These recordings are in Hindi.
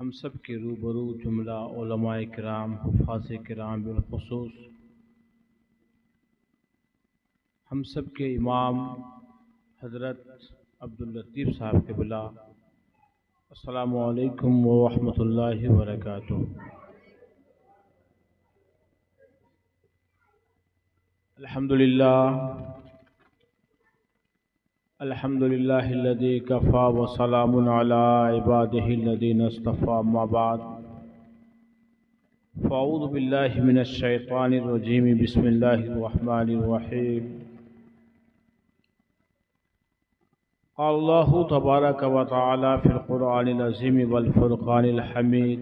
हम सब के रूबरू जुमला उलमाए किराम हुफ़ाज़ किराम बिलख़ुसूस हम सब के इमाम हज़रत अब्दुल लतीफ़ साहब के बिला अस्सलामु अलैकुम व रहमतुल्लाहि व बरकातुहू। अल्हम्दुलिल्लाहिल्लज़ी कफ़ा व सलामुन अला इबादिहिल्लज़ीना इस्तफ़ा अम्मा बाद फ़अऊज़ु बिल्लाहि मिनश शैतानिर रजीम बिस्मिल्लाहिर रहमानिर रहीम। क़ाल अल्लाहु तबारक व तआला फ़िल क़ुरआनिल अज़ीम वल फ़ुरक़ानिल हमीद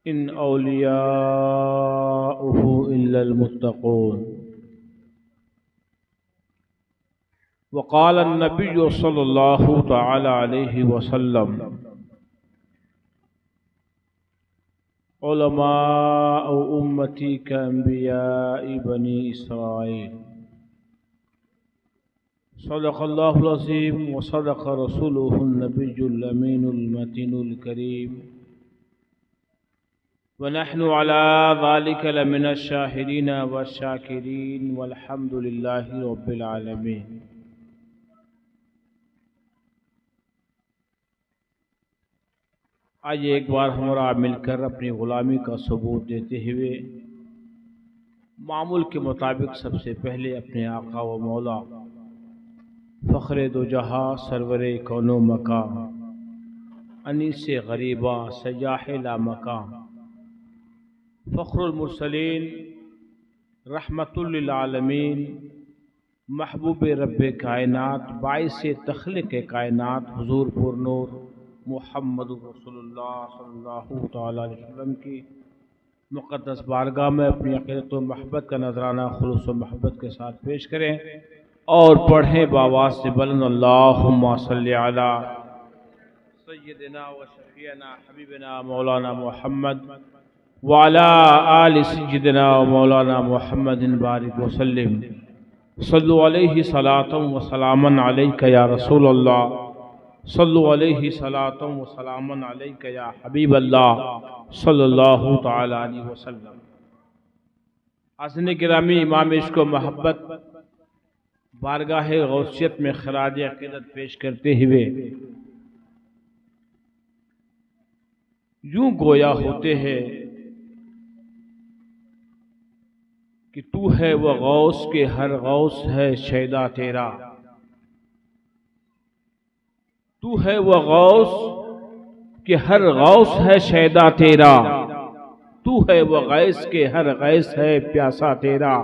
इन औलियाउहु इल्लल मुत्तक़ून। वक़ाल अन्नबिय्यु सल्लल्लाहु तआला अलैहि वसल्लम उलमाउ उम्मती कअंबियाइ बनी इसराईल। सदक़ल्लाहुल अज़ीम व सदक़ रसूलुहुन नबियुल अमीनुल मतीनुल करीम व नहनु अला ज़ालिका लमिनश शाहिदीन वश्शाकिरीन वल्हम्दुलिल्लाहि रब्बिल आलमीन। आज एक बार हमरा मिलकर अपनी ग़ुलामी का सबूत देते हुए मामूल के मुताबिक सबसे पहले अपने आका व मौला फ़ख्रे दो जहाँ सरवरे कौनो मकाम अनीस गरीबा सयाह ला मकाम फ़ख्रुल मुरसलीन रहमतुल लिल आलमीन महबूब रब्बे कायनात बाइस तख़लीक़ कायनात हुज़ूर पुरनूर मुहम्मदुर रसूलुल्लाह सल्लल्लाहु तआला अलैहि वसल्लम की मुक़द्दस बारगाह में अपनी अक़ीदत व महब्बत का नजराना खुलूस व महब्बत के साथ पेश करें और पढ़ें बावाज़ से बुलंद अल्लाहुम्मा सल्लि अला सय्यिदिना व शफ़ीना हबीबना मौलाना मुहम्मद व अला आलि सय्यिदिना व मौलाना मुहम्मदिन बारिक व सल्लिम सल्लु अलैहि सलातम व सलामन अलैका या रसूल अल्लाह सल्लु अलैहि सलातम व सलामन अलैका या हबीब अल्लाह सल्लल्लाहु तआला अलैहि वसल्लम। हाज़िरीन गिरामी, इमाम इश्क़ व महब्बत बारगाह गौसियत में खराज अक़ीदत पेश करते हुए यूं गोया होते हैं कि तू है वह गौस के हर गौस है शैदा तेरा। तू है वह गौस के हर गौस है शैदा तेरा। तू है वह गैस के हर गैस है प्यासा तेरा।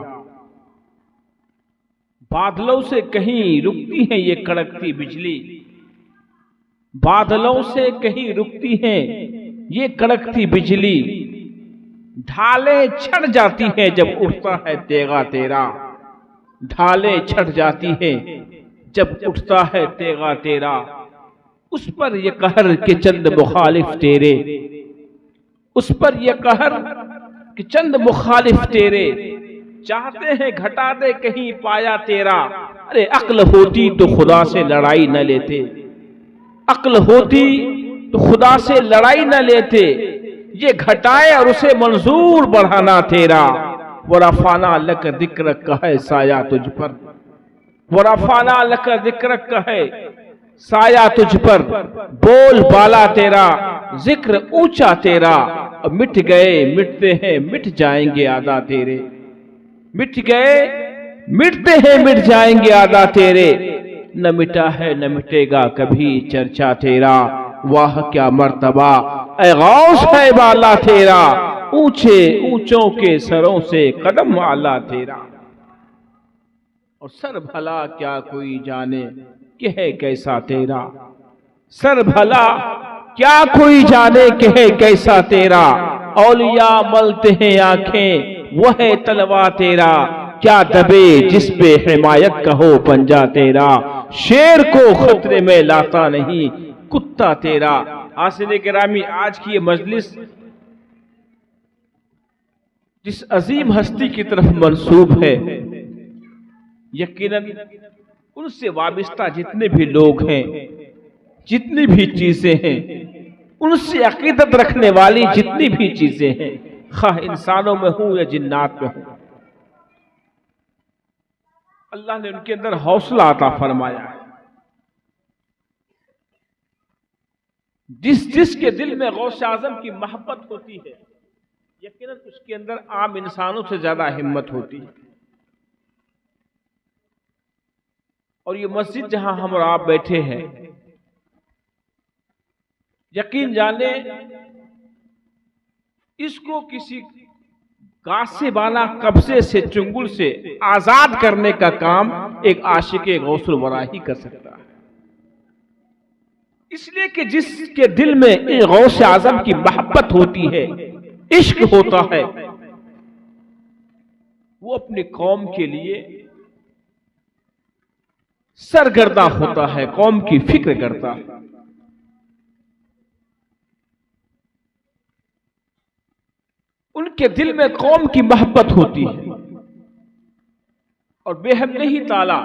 बादलों से कहीं रुकती है ये कड़कती बिजली, बादलों से कहीं रुकती है ये कड़कती बिजली। ढालें छट जाती है जब उठता है तेगा तेरा। ढालें छट जाती है जब उठता है तेगा तेरा। उस पर ये कहर के चंद मुखालिफ तेरे, उस पर ये कहर कि चंद मुखालिफ तेरे। चाहते हैं घटा दे कहीं पाया तेरा। अरे अक्ल होती तो खुदा से लड़ाई न लेते, अक्ल होती तो खुदा से लड़ाई न लेते। ये घटाए और उसे मंजूर बढ़ाना तेरा। वरफाना लक जिक्र कहे साया तुझ पर, वरफाना लक जिक्र कहे साया तुझ पर। बोल बाला तेरा, जिक्र ऊंचा तेरा। अब मिट गए मिटते हैं मिट जाएंगे आदा तेरे। मिट गए मिटते हैं मिट जाएंगे आदा तेरे। न मिटा है न मिटेगा कभी चर्चा तेरा। वाह क्या मर्तबा ऐ गौस है बाला तेरा। ऊंचे ऊंचों के सरों से कदम आला तेरा। और सर भला क्या कोई जाने कि है कैसा तेरा। सर भला क्या कोई जाने कि है कैसा तेरा। औलिया मलते हैं आंखें वह है तलवा तेरा। क्या दबे जिस पे हिमायत का हो पंजा तेरा। शेर को खतरे में लाता नहीं कुत्ता तेरा। हाज़िरीन गिरामी, आज की ये मजलिस जिस अजीम हस्ती की तरफ मंसूब है, यकीनन उनसे वाबिस्ता जितने भी लोग हैं, जितनी भी चीजें हैं, उनसे अकीदत रखने वाली जितनी भी चीजें हैं, खा इंसानों में हो या जिन्नात में हो, अल्लाह ने उनके अंदर हौसला अता फरमाया है। जिसके दिल में गौसे आजम की मोहब्बत होती है, यकीनन उसके अंदर आम इंसानों से ज्यादा हिम्मत होती है। और ये मस्जिद जहां हम और आप बैठे हैं, यकीन जाने इसको किसी गासे वाला कब्जे से, चुंगल से आजाद करने का काम एक आशिक़े गौसुल वरा ही कर सकता है। इसलिए कि जिसके दिल में एक गौसे आजम की मोहब्बत होती है, इश्क होता है, वो अपनी कौम के लिए सरगर्दा होता है, कौम की फिक्र करता है। उनके दिल में कौम की मोहब्बत होती है। और बेहद नहीं ताला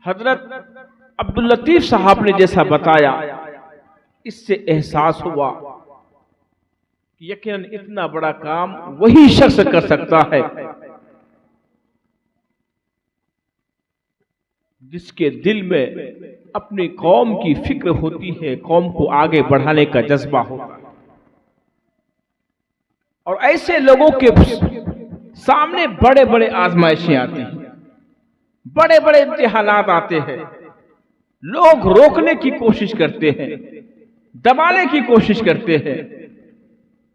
हजरत अब्दुल लतीफ साहब ने जैसा बताया, इससे एहसास हुआ कि यकीनन इतना बड़ा काम वही शख्स कर सकता है जिसके दिल में अपनी कौम की फिक्र होती है, कौम को आगे बढ़ाने का जज्बा होता है। और ऐसे लोगों के सामने बड़े बड़े आजमाइशें आती हैं, बड़े बड़े इम्तिहानात आते हैं, लोग रोकने की कोशिश करते हैं, दबाने की कोशिश करते हैं,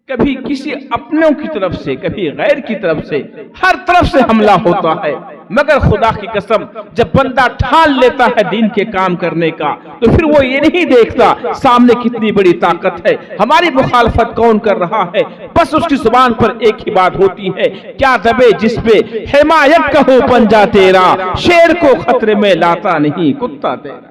कभी किसी अपनों की तरफ से, कभी गैर की तरफ से, हर तरफ से हमला होता है। मगर खुदा की कसम, जब बंदा ठान लेता है दीन के काम करने का, तो फिर वो ये नहीं देखता सामने कितनी बड़ी ताकत है, हमारी मुखालफत कौन कर रहा है। बस उसकी जुबान पर एक ही बात होती है, क्या दबे जिसपे हिमायत कहो पंजा तेरा, शेर को खतरे में लाता नहीं कुत्ता तेरा।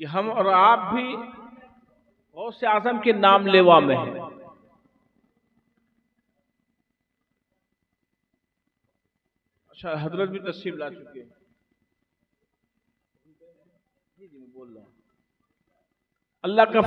कि हम और आप भी गौसे आजम के नाम लेवा में हैं। अच्छा, हजरत भी तशरीफ ला चुके हैं। जी मैं बोल रहा हूं, अल्लाह का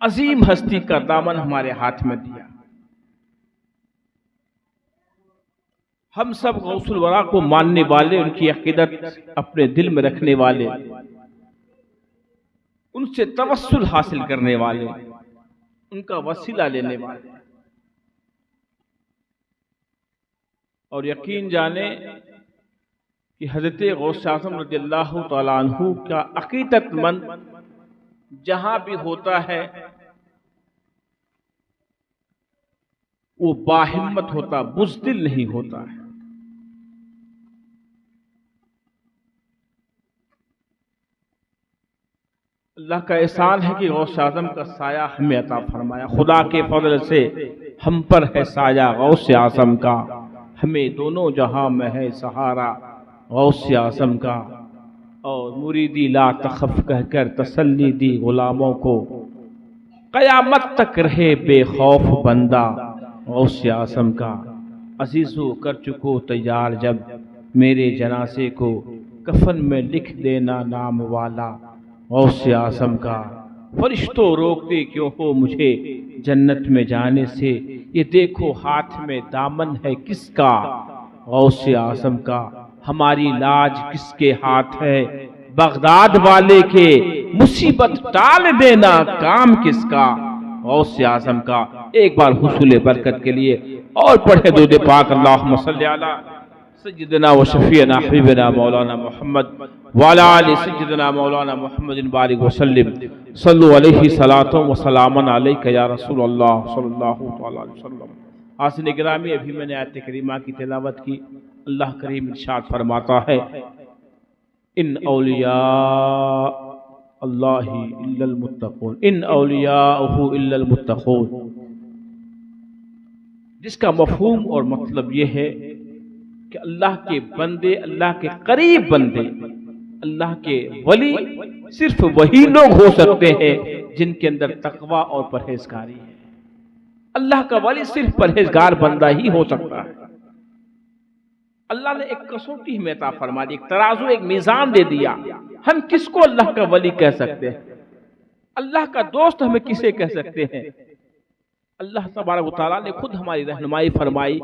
अजीम हस्ती का दामन हमारे हाथ में दिया। हम सब गौसुल वरा को मानने वाले, उनकी अकीदत अपने दिल में रखने वाले, उनसे तवस्सुल हासिल करने वाले, उनका वसीला लेने वाले। और यकीन जाने कि हजरत गौसे आज़म रज़ियल्लाहु तआला अन्हु का अकीदतमंद जहां भी होता है वो बाहिम्मत होता, बुज़दिल नहीं होता है। अल्लाह का एहसान है कि गौसे आज़म का साया हमें अता फरमाया। खुदा के फजल से हम पर है साया गौसे आज़म का, हमें दोनों जहां में है सहारा गौसे आज़म का। और मुरीदी ला तखफ कहकर तसल्ली दी गुलामों को, क़यामत तक रहे बेखौफ बंदा गौसे आज़म का। अजीज़ो कर चुको तैयार जब मेरे जनाजे को, कफन में लिख देना नाम वाला गौसे आज़म का। फरिश्तों रोकते क्यों हो मुझे जन्नत में जाने से, ये देखो हाथ में दामन है किसका गौसे आज़म का। हमारी लाज किसके हाथ है बगदाद वाले के, मुसीबत टाल देना काम किसका गौसे आज़म का। एक बार हुसूल बरकत के लिए और पढ़े दुरूद पाक, अल्लाहुम्मा सल्ली अला सय्यिदना व शफीअना हबीबना मौलाना मोहम्मद व अला आलि सय्यिदना मौलाना मुहम्मदिन बारिक व सल्लिम, सल्लु अलैहि सलातो व सलामन अलैका या रसूलल्लाह सल्लल्लाहु अलैहि वसल्लम। हाज़िर गिरामी, अभी मैंने आयत करीमा की तिलावत की। अल्लाह करीम इरशाद फरमाता है, इन औलिया अल्लाहि इल्लल मुत्तक़ून, इन औलियाहु इल्लल मुत्तक़ून, जिसका मफहूम और मतलब यह है कि अल्लाह के बंदे, अल्लाह के करीब बंदे, अल्लाह के वली सिर्फ वही लोग हो सकते हैं जिनके अंदर तकवा और परहेजगारी है। अल्लाह का वली सिर्फ परहेजगार बंदा ही हो सकता है। अल्लाह ने एक कसौटी में अता फरमा दी, एक तराजू, एक मीजान दे दिया। हम किसको अल्लाह का वली कह सकते हैं, अल्लाह का दोस्त हमें किसे कह सकते हैं। अल्लाह तबारक व तआला ने खुद हमारी रहनुमाई फरमाई,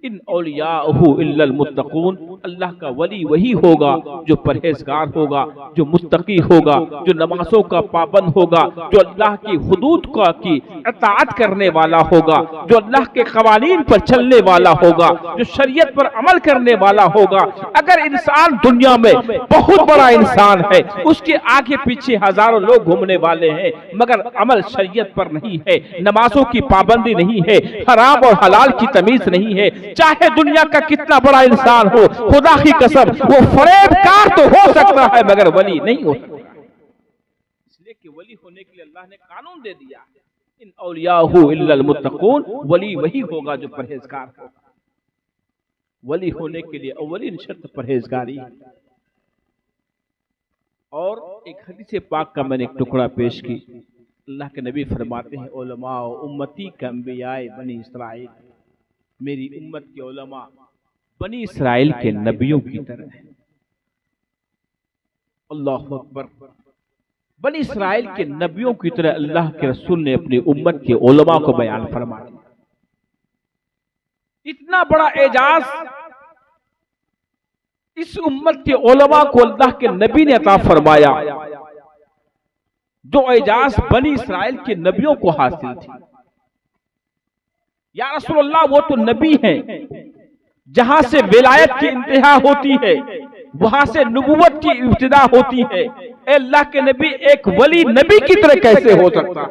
इन औलियाहु इल्लल मुत्तकून, अल्लाह का वली वही होगा जो परहेजगार होगा, जो मुत्तकी होगा, जो नमाजों का पाबंद होगा, जो अल्लाह की हुदूद की इताअत करने वाला होगा, जो अल्लाह के कवानीन पर चलने वाला होगा, जो शरीयत पर अमल करने वाला होगा। अगर इंसान दुनिया में बहुत बड़ा इंसान है, उसके आगे पीछे हजारों लोग घूमने वाले हैं, मगर अमल शरीयत पर नहीं है, नमाजों की पाबंदी नहीं है, हराम और हलाल की तमीज नहीं है, चाहे दुनिया का कितना बड़ा इंसान हो, खुदा की कसम वो फरेबकार तो हो सकता है मगर वली नहीं हो सकता। इसलिए कि वली होने के लिए अल्लाह ने कानून दे दिया, इन औलियाहु इल्लल मुत्तकून, वली वही होगा जो परहेजगार होगा। वली होने के लिए अव्वलीन शर्त परहेजगारी। और एक हदीस पाक का मैंने एक टुकड़ा पेश की। अल्लाह के नबी फरमाते हैं, उलमा उम्मती का अंबियाए बनी इसराइल, मेरी उम्मत के उलमा बनी इसराइल के नबियों की तरह है। अल्लाहु अकबर। बनी इसराइल के नबियों की तरह अल्लाह के रसूल ने अपनी उम्मत के उलमा को बयान फरमाया। इतना बड़ा एजाज इस उम्मत के उलमा को अल्लाह के नबी ने अता फरमाया, जो एजाज बनी इसराइल के नबियों को हासिल थी। या रसूलल्लाह, वो तो नबी हैं, जहां से विलायत की इंतहा होती है वहां से नबूवत की इब्तिदा होती है। ए अल्लाह के नबी, एक वली नबी की तरह कैसे हो सकता?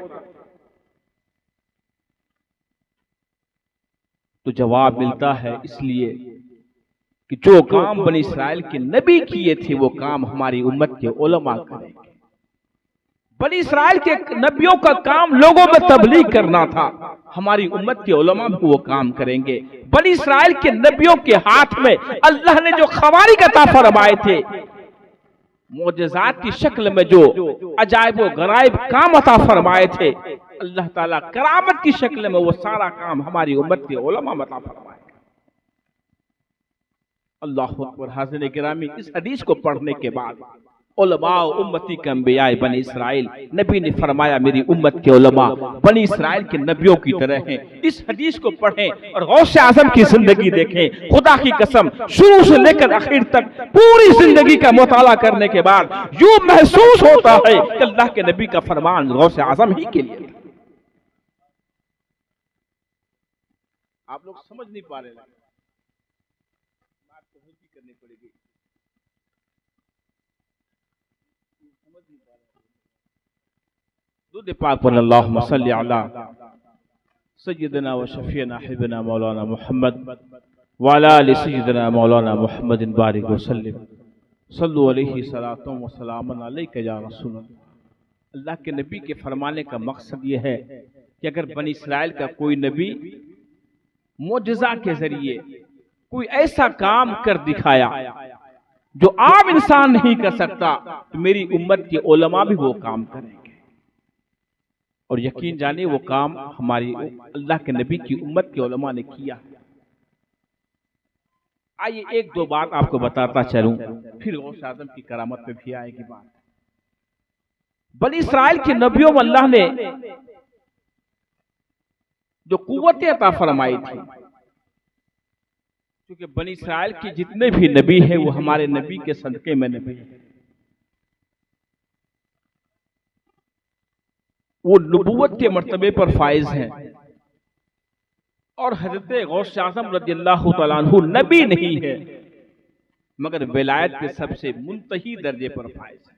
तो जवाब मिलता है, इसलिए कि जो काम बनी इसराइल के नबी किए थे वो काम हमारी उम्मत के उलमा करेंगे। बनी इसराइल के नबियों का काम लोगों में तबलीग करना था, हमारी उम्मत के उलमा भी वो काम करेंगे। बनी इसराइल के नबियों के हाथ में अल्लाह ने जो खवारिक अता फरमाए थे, मोजज़ात की शक्ल में जो अजायब व गराइब काम अता फरमाए थे, अल्लाह ताला करामत की शक्ल में वो सारा काम हमारी उम्मत के उलमा में अता फरमाए। अल्लाहु अकबर। हाज़िरीन गिरामी, इस हदीस को पढ़ने के बाद उलमा उम्मती के अंबियाए बनी इसराइल, नबी ने फरमाया मेरी उम्मत के उलमा बनी इसराइल के नबियों की तरह हैं। इस हदीस को पढ़ें और गौसे आजम की जिंदगी देखें। खुदा की कसम, शुरू से लेकर आखिर तक पूरी जिंदगी का मुताला करने के बाद यूं महसूस होता है कि अल्लाह के नबी का फरमान गौसे आजम ही के लिए। आप लोग समझ नहीं पा रहे, बात तो करनी पड़ेगी। दुरूद पाक पर अल्लाहुम्मा सल्ली अला सय्यिदना व शफीना हबीबना मौलाना मुहम्मद व अला आलि सय्यिदना मौलाना मुहम्मदिन बारिक व सल्लिम सल्लु अलैहि सलातुम व सलामुन अलैका या रसूल अल्लाह। अल्लाह के नबी के फरमाने का मकसद यह है कि अगर बनी इसराइल का कोई नबी मोजज़ा के जरिए कोई ऐसा काम कर दिखाया जो आम इंसान नहीं कर सकता, तो मेरी उम्मत के उलमा भी वो काम करेंगे। और यकीन जाने वो काम हमारी अल्लाह के नबी की उम्मत के उलमा ने किया। आइए एक दो बात आपको बताता चलूं, फिर गौसे आज़म की करामत पे भी आएगी बात। बनी इसराइल के नबियों में अल्लाह ने जो कुव्वतें अता फरमाई थी, क्योंकि बनी इसराइल के जितने भी नबी हैं वो हमारे नबी के सदके में नबी हैं। वो नबूवत के मर्तबे पर फाइज हैं। और हजरत गौसे आज़म रज़ियल्लाहु तआला अन्हु नबी नहीं है, मगर विलायत के सबसे मुंतही दर्जे पर फाइज है।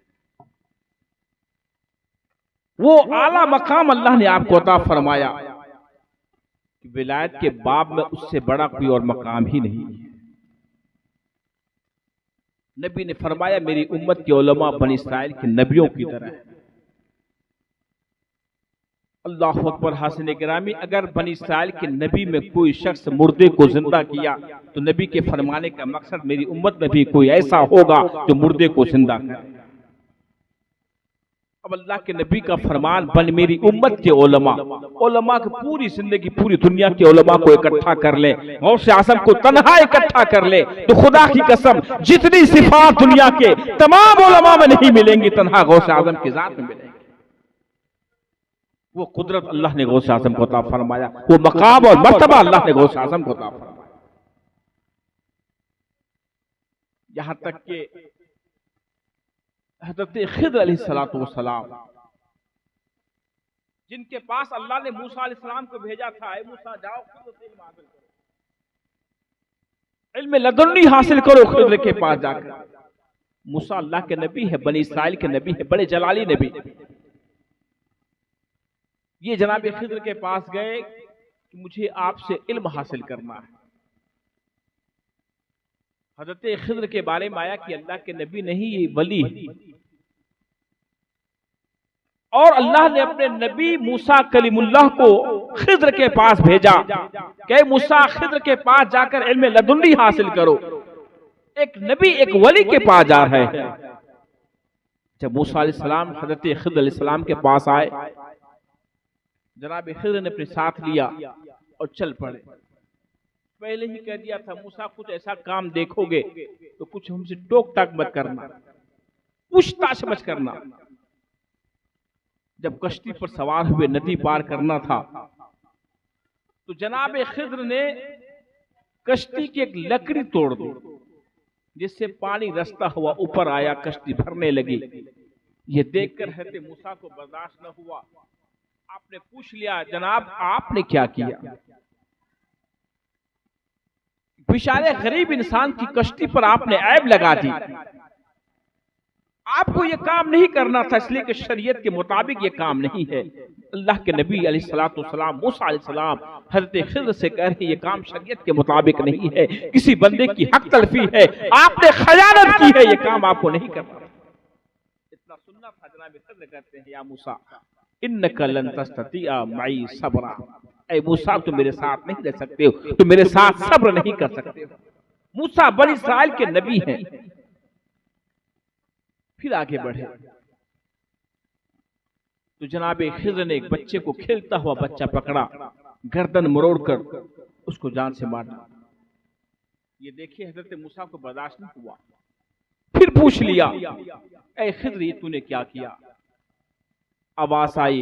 वो आला मकाम अल्लाह ने आपको अता फरमाया कि विलायत के बाब में उससे बड़ा कोई और मकाम ही नहीं है। नबी ने फरमाया मेरी उम्मत के उलमा बनी इसराइल के नबियों की तरह है। अल्लाहु अकबर। हासिल गिरामी, अगर बनी इसराइल के नबी में कोई शख्स मुर्दे को जिंदा किया तो नबी के फरमाने का मकसद मेरी उम्मत में भी कोई ऐसा होगा जो मुर्दे को जिंदा करे। अब अल्लाह के नबी का फरमान, बन मेरी उम्मत के उलमा की पूरी जिंदगी पूरी दुनिया के उलमा को इकट्ठा कर ले, गौसे आज़म को तन्हा इकट्ठा कर ले, तो खुदा की कसम जितनी सिफात दुनिया के तमाम उलमा में नहीं मिलेंगी, तन्हा गौसे आज़म की जात में मिलेंगी। वो कुदरत अल्लाह ने गौसे आज़म को अता फरमाया, वो मकाम और मर्तबा अल्लाह ने गौसे आज़म को अता फरमाया। यहां तक के हज़रत खिज़र अलैहिस्सलातु वस्सलाम, जिनके पास अल्लाह ने मूसा अलैहिस्सलाम को भेजा था, ऐ मूसा जाओ खिज़र से इल्म हासिल करो, इल्म लदुन्नी हासिल करो खिज़र के पास जाकर। मूसा अल्लाह के नबी है, बनी इस्राइल के नबी है, बड़े जलाली नबी। ये जनाब खिज़र के पास गए कि मुझे आपसे इल्म हासिल करना है। हज़रत खिज़र के बारे में आया कि अल्लाह के नबी नहीं, ये वली है। और अल्लाह ने अपने नबी मूसा कलीमुल्लाह को खिज़र के पास भेजा कि मूसा खिज़र के पास जाकर इल्म लदुन्नी हासिल करो। एक नबी एक वली के पास जा रहे हैं। जब मूसा अलैहिस्सलाम हज़रत खिज़र अलैहिस्सलाम के पास आए, जनाब खिज़र ने अपने साथ लिया और चल पड़े। पहले ही कह दिया था, मूसा कुछ ऐसा काम देखोगे तो कुछ हमसे टोक टाक मत करना, पूछताछ मत करना। जब कश्ती पर सवार हुए नदी पार करना था, तो जनाब खिज़र ने कश्ती की एक लकड़ी तोड़ दी, जिससे पानी रास्ता हुआ ऊपर आया, कश्ती भरने लगी। ये देखकर हज़रत मूसा को बर्दाश्त न हुआ, आपने पूछ लिया, जनाब आपने क्या किया? बेचारे गरीब इंसान की कश्ती पर आपने ऐब लगा दी। आपको ये काम नहीं करना था, इसलिए कि शरीयत के मुताबिक ये काम नहीं है। अल्लाह के नबी अलैहिस्सलातु वस्सलाम मूसा अलैहिस्सलाम हज़रत खिज़र से कह रहे हैं, ये काम शरीयत के मुताबिक नहीं है, किसी बंदे की हक तलफी है, आपने खयानत की है, ये काम आपको नहीं करना। इतना सुनना था। जनाब खिज़र कहते हैं, या मूसा इन्नका लन तस्ततिअ मई सबरा, ऐ मूसा तुम मेरे साथ नहीं रह सकते हो, तुम मेरे साथ सब्र नहीं कर सकते हो। मूसा बनी इस्राइल के नबी हैं। फिर आगे बढ़े तो जनाब खिज़र ने एक बच्चे को, खेलता हुआ बच्चा पकड़ा, गर्दन मरोड़कर उसको जान से मार दिया। ये देखिए हज़रत मूसा को बर्दाश्त नहीं हुआ, फिर पूछ लिया, ऐ खिज़र ये तूने क्या किया? आवाज आई,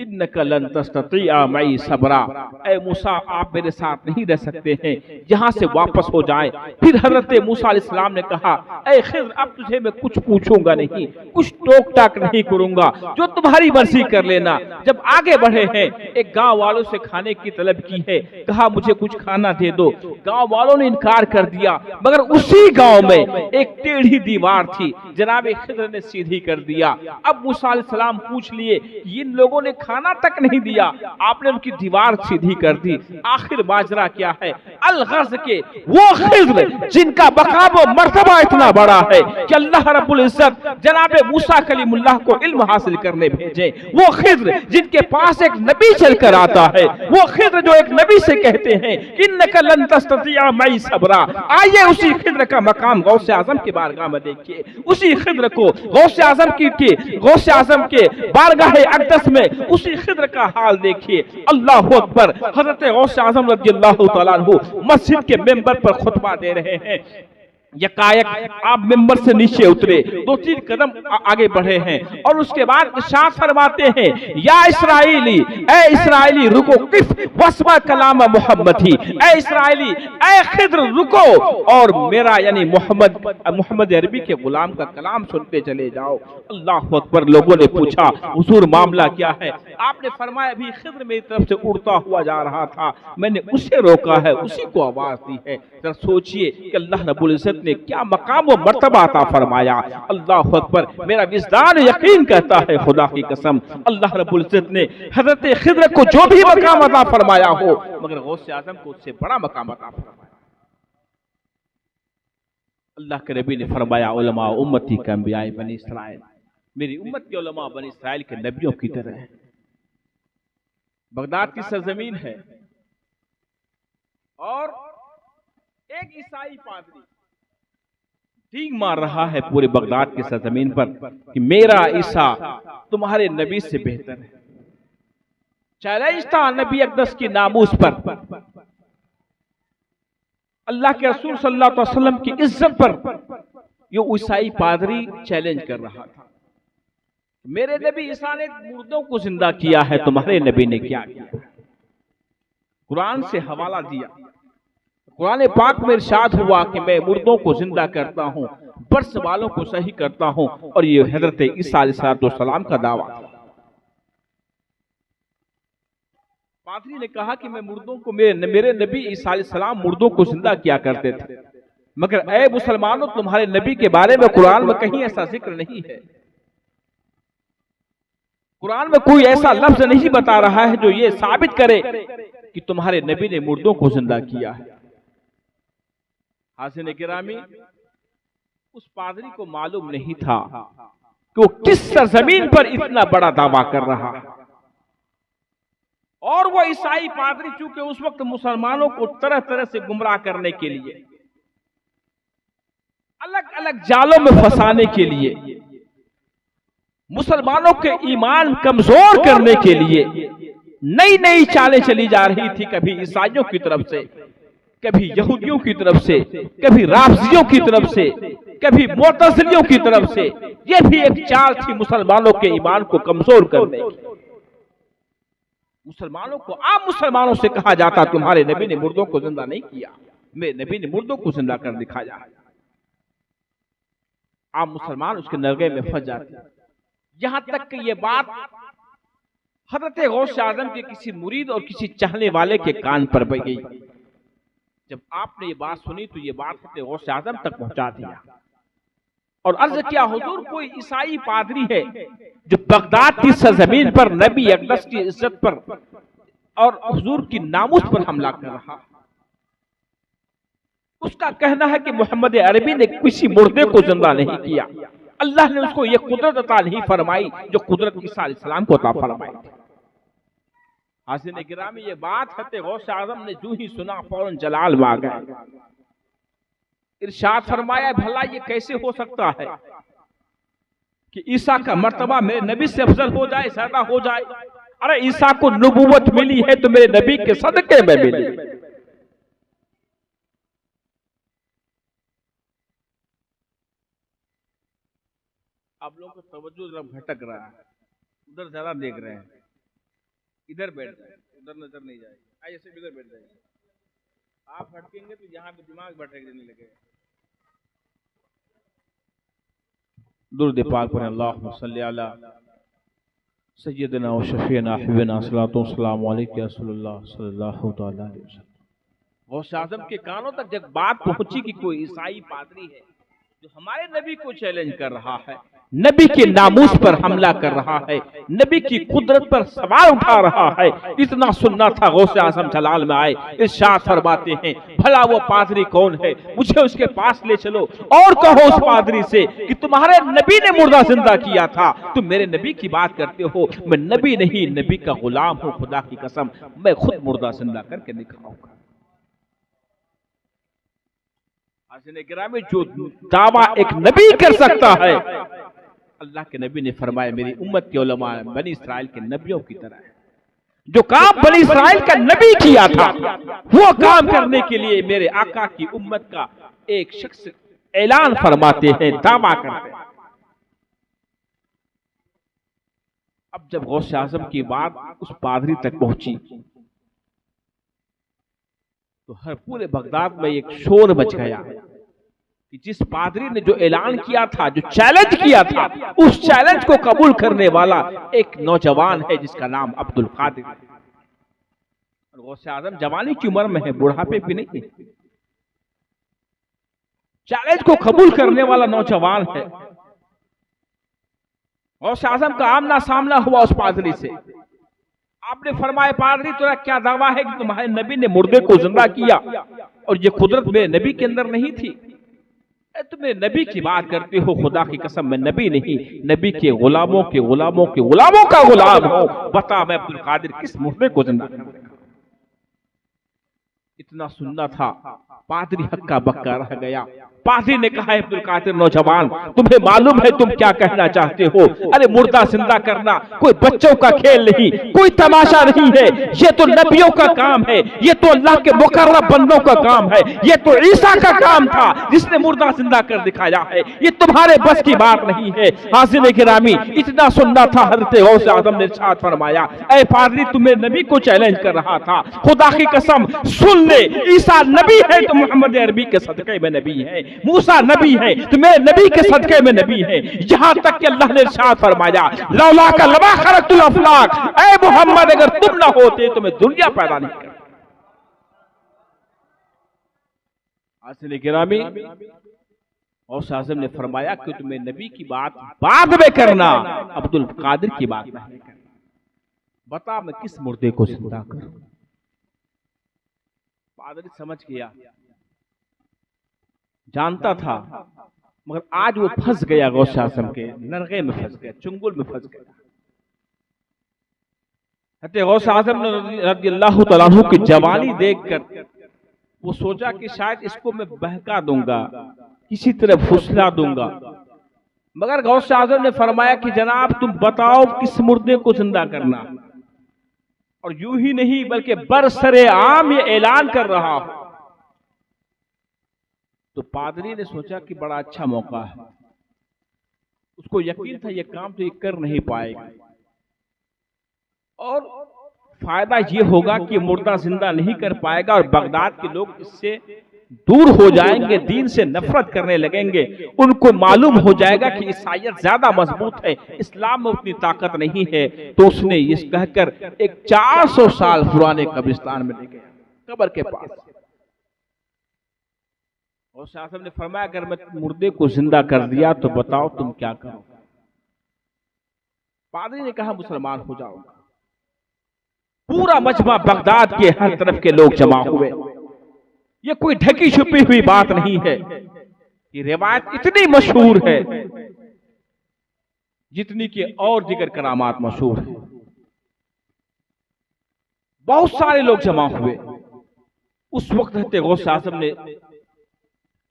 इन्नका लन तस्ततिअ मई सबरा, ऐ मूसा आप मेरे साथ नहीं रह सकते हैं, यहाँ से वापस हो जाएं। फिर हज़रत मूसा अलैहिस्सलाम ने कहा, ऐ खिज़र अब तुझे मैं कुछ पूछूंगा नहीं, कुछ टोक टाक नहीं करूंगा, जो तुम्हारी मर्जी कर लेना। जब आगे बढ़े हैं, एक गांव वालों से खाने की तलब की है, कहा मुझे कुछ खाना दे दो। गांव वालों ने इनकार कर दिया, मगर उसी गांव में एक टेढ़ी दीवार थी, जनाब खिज़र ने सीधी कर दिया। अब मूसा अलैहिस्सलाम पूछ लिए, इन लोगों ने खाना तक नहीं दिया, आपने उनकी दीवार सीधी कर दी। आखिर माजरा क्या है? अल-गज़ के वो खिज़र जिनका मकाम और मर्तबा इतना बड़ा है कि अल्लाह रब्बुल इज्जत जनाब मूसा कलीमुल्लाह को इल्म हासिल करने भेजे, वो खिज़र जिनके पास एक नबी चलकर आता है, वो खिज़र जो एक नबी से कहते हैं इन्नका लन तस्ततिअ मई सबरा। आइए उसी खिज़र का मकाम गौसे आज़म की बारगाह में देखिए, उसी खिज़र को गौसे आज़म के बारगाह अक़दस में उसी खिज़र का हाल देखिए। अल्लाहु अकबर। हज़रत गौसे आज़म रज़ियल्लाहु तआला अन्हु मस्जिद के मेंबर पर खुतबा दे रहे हैं। यकायक आप मेंबर से नीचे उतरे, 2-3 कदम आगे बढ़े हैं और उसके बाद इरशाद फरमाते हैं, या इस्राइली, ए इस्राइली रुको, किफ वस्मा कलाम मोहम्मदी, ए इस्राइली, ए खिज़र रुको और मेरा यानी मोहम्मद अरबी के गुलाम का कलाम सुनते चले जाओ। अल्लाह अकबर। लोगों ने पूछा, हुजूर मामला क्या है? आपने फरमाया, अभी खिज़र मेरी तरफ से उड़ता हुआ जा रहा था, मैंने उसे रोका है, उसी को आवाज दी है। जरा सोचिए कि अल्लाह रब्बुल इज्जत ने क्या मकाम व मर्तबा अता फरमाया। अल्लाह अकबर। मेरा विजदान यकीन कहता है, खुदा की कसम, अल्लाह रब्बुल इज्जत ने हज़रत खिज़र को जो भी मकाम अता फरमाया हो, मगर गौसे आज़म को उससे बड़ा मकाम अता फरमाया। अल्लाह के नबी ने फरमाया, उलमा उम्मती का अंबियाए बनी इस्राइल, मेरी उम्मत के उलमा बनी इस्राइल के नबियों की तरह है। बगदाद की सरजमीन है और एक ईसाई पादरी ठीक मार रहा है पूरे बगदाद के सरजमीन पर कि मेरा ईसा तुम्हारे नबी से बेहतर है। चैलेंज था नबी अक़दस की नामूस पर, अल्लाह के रसूल सल्लल्लाहु अलैहि वसल्लम की इज्जत पर ये ईसाई पादरी चैलेंज कर रहा था। मेरे नबी ईसा ने मुर्दों को जिंदा किया है, तुम्हारे नबी ने क्या किया? कुरान से हवाला दिया। कुरान पाक में इरशाद हुआ कि मैं मुर्दों को जिंदा करता हूं, बर्स वालों को सही करता हूं, और ये हजरत ईसा अलैहिस्सलाम का दावा था। पादरी ने कहा कि मैं मुर्दों को, मेरे नबी ईसा अलैहिस्सलाम मुर्दों को जिंदा किया करते थे, मगर ऐ मुसलमानों तुम्हारे नबी के बारे में कुरान में कहीं ऐसा जिक्र नहीं है। कुरान में कोई ऐसा लफ्ज नहीं बता रहा है जो ये साबित करे कि तुम्हारे नबी ने मुर्दों को जिंदा किया है। हाज़िरीन गिरामी, उस पादरी को मालूम नहीं था कि वो किस सरजमीन पर इतना बड़ा दावा कर रहा है। और वो ईसाई पादरी चूंकि उस वक्त मुसलमानों को तरह तरह से गुमराह करने के लिए, अलग अलग जालों में फंसाने के लिए, मुसलमानों के ईमान कमजोर करने के लिए नई नई चालें चली जा रही थी, कभी ईसाइयों की तरफ से, कभी यहूदियों की तरफ से, कभी राफजियों की तरफ से, कभी मुअतज़िलियों की तरफ से। यह भी एक चाल थी मुसलमानों के ईमान को कमजोर करने की। मुसलमानों को, आम मुसलमानों से कहा जाता तुम्हारे नबी ने मुर्दों को जिंदा नहीं किया, मेरे नबी ने मुर्दों को जिंदा कर दिखाया। आम मुसलमान उसके नरगे में फंस जाते। यहां तक कि यह बात हजरत गौस आजम के किसी मुरीद और किसी चाहने वाले के कान पर पड़ गई। जब आपने ये बात सुनी तो ये बात हजरत गौस आजम तक पहुंचा दिया और अर्ज किया, हुजूर कोई ईसाई पादरी है जो बगदाद की सरजमीन पर नबी अक़दस की इज्जत पर और हुजूर की नामूस पर हमला कर रहा। उसका कहना है कि मोहम्मद अरबी ने किसी मुर्दे को जिंदा नहीं किया, अल्लाह ने उसको यह कुदरत अता नहीं फरमाई जो कुदरत ईसा अलैहिस्सलाम को अता फरमाई। हाज़िरीन गिरामी, ये बात हज़रत गौस आज़म ने जो ही सुना फौरन जलाल में आ गए। इरशाद फरमाया, भला ये कैसे हो सकता है कि ईसा का मर्तबा मेरे नबी से अफजल हो जाए, ज्यादा हो जाए? अरे ईसा को नबूवत मिली है तो मेरे नबी के सदके में मिली। आप लोगों को तवज्जो जरा भटक रहा है, उधर ज्यादा देख रहे हैं। इधर बैठ जाए, उधर नजर नहीं जाएगी। ऐसे इधर बैठ जाइए। आप भटकेंगे तो यहाँ पे दिमाग भटकने लगेगा। दुरूद पाक पर अल्लाहुम्मा सल्ली अला सय्यदना व शफीना हबीबना सल्लल्लाहु अलैहि वसल्लम। गौस आज़म के कानों तक जब बात पहुंची कि कोई ईसाई पादरी है जो हमारे नबी को चैलेंज कर रहा है, नबी के नामूस पर हमला कर रहा है, नबी की कुदरत पर सवाल उठा रहा है, इतना सुनना था। गौस आज़म जलाल में आए, इरशाद फरमाते हैं, भला वो पादरी कौन है, मुझे उसके पास ले चलो और कहो उस पादरी से कि तुम्हारे नबी ने मुर्दा जिंदा किया था, तुम मेरे नबी की बात करते हो। मैं नबी नहीं, नबी का गुलाम हूं, खुदा की कसम मैं खुद मुर्दा जिंदा करके दिखाऊंगा। गिरामी, जो दावा एक नबी कर सकता है, अल्लाह के नबी ने फरमाया मेरी उम्मत के उलमा बनी इस्राइल के नबियों की तरह है। जो काम बनी इस्राइल का नबी किया था वो काम करने के लिए मेरे आका की उम्मत का एक शख्स ऐलान फरमाते हैं, दावा करते हैं। अब जब गौस आज़म की बात उस पादरी तक पहुंची तो हर पूरे बगदाद में एक शोर मच गया कि जिस पादरी ने जो ऐलान किया था, जो चैलेंज किया था, उस चैलेंज को कबूल करने वाला एक नौजवान है जिसका नाम अब्दुल कादिर है। गौस आज़म जवानी की उम्र में है, बुढ़ापे भी नहीं है। चैलेंज को कबूल करने वाला नौजवान है। गौस आज़म का आमना सामना हुआ उस पादरी से। आपने फरमाया, पादरी तेरा क्या दावा है कि तुम्हारे नबी ने मुर्दे को जिंदा किया और ये कुदरत मेरे नबी के अंदर नहीं थी? तुम मेरे नबी की बात करते हो, खुदा की कसम मैं नबी नहीं, नबी के गुलामों के गुलामों के गुलामों का गुलाम हूं। बता मैं अब्दुल कादिर किस मुर्दे को जिंदा करूं? इतना सुनना था, पादरी हक्का बक्का रह गया। पादरी ने कहा, अब्दुल कादिर नौजवान, तुम्हें मालूम है तुम क्या कहना चाहते हो? अरे मुर्दा जिंदा करना कोई बच्चों का खेल नहीं, कोई तमाशा नहीं है। ये तो नबियों का काम है, ये तो अल्लाह के मुकर्रम बंदों का काम है, ये तो ईसा का काम था जिसने मुर्दा जिंदा कर दिखाया है। ये तुम्हारे बस की बात नहीं है। हाज़िर गिरामी, इतना सुनना था, हज़रत गौस आज़म ने इरशाद फरमाया, ऐ पादरी, तुम्हें नबी को चैलेंज कर रहा था, खुदा की कसम सुन ले, ईसा नबी है तो मोहम्मद अरबी के सदक़े में नबी है, मूसा नबी है तो मैं नबी के सदक़े में नबी है। यहां तक कि अल्लाह ने इरशाद फरमाया, लौला का लमा खलक़तुल अफ़लाक, ऐ मोहम्मद अगर तुम ना होते तो मैं दुनिया पैदा नहीं करता। हाज़िर गिरामी, गौस आज़म ने फरमाया कि तुम्हें नबी की बात बाद में करना, अब्दुल कादिर की बात नहीं करना। बता मैं किस मुर्दे को जिंदा करूं? पादरी समझ गया, जानता था, मगर आज वो फंस गया, गौस आज़म के नरगे में फंस गया, चुंगल में फंस गया। गौस आज़म रज़ियल्लाहु तआला अन्हु की जवानी देखकर वो सोचा कि शायद इसको मैं बहका दूंगा, किसी तरह फुसला दूंगा। मगर गौस आज़म ने फरमाया कि जनाब तुम बताओ किस मुर्दे को जिंदा करना। और यूं ही नहीं बल्कि बरसरे आम ये ऐलान कर रहा हूं। तो पादरी ने सोचा कि बड़ा अच्छा मौका है। उसको यकीन था ये काम तो ये कर नहीं पाएगा, और फायदा ये होगा कि मुर्दा जिंदा नहीं कर पाएगा और बगदाद के लोग इससे दूर हो जाएंगे, दीन से नफरत करने लगेंगे। उनको मालूम हो जाएगा कि ईसाईयत ज्यादा मजबूत है, इस्लाम में उतनी ताकत नहीं है। तो उसने ये कहकर एक 400 साल पुराने कब्रिस्तान में ले गया, कब्र के पास। और शासन ने फरमाया अगर मैं मुर्दे को जिंदा कर दिया तो बताओ तुम क्या करो? पादरी ने कहा मुसलमान हो जाओगा। पूरा मजमा बगदाद के हर तरफ के लोग जमा हुए। ये कोई ढकी छुपी हुई बात नहीं है, ये रिवायत इतनी मशहूर है जितनी कि और दिगर करामात मशहूर है। बहुत सारे लोग जमा हुए। उस वक्त हज़रत गौस आज़म ने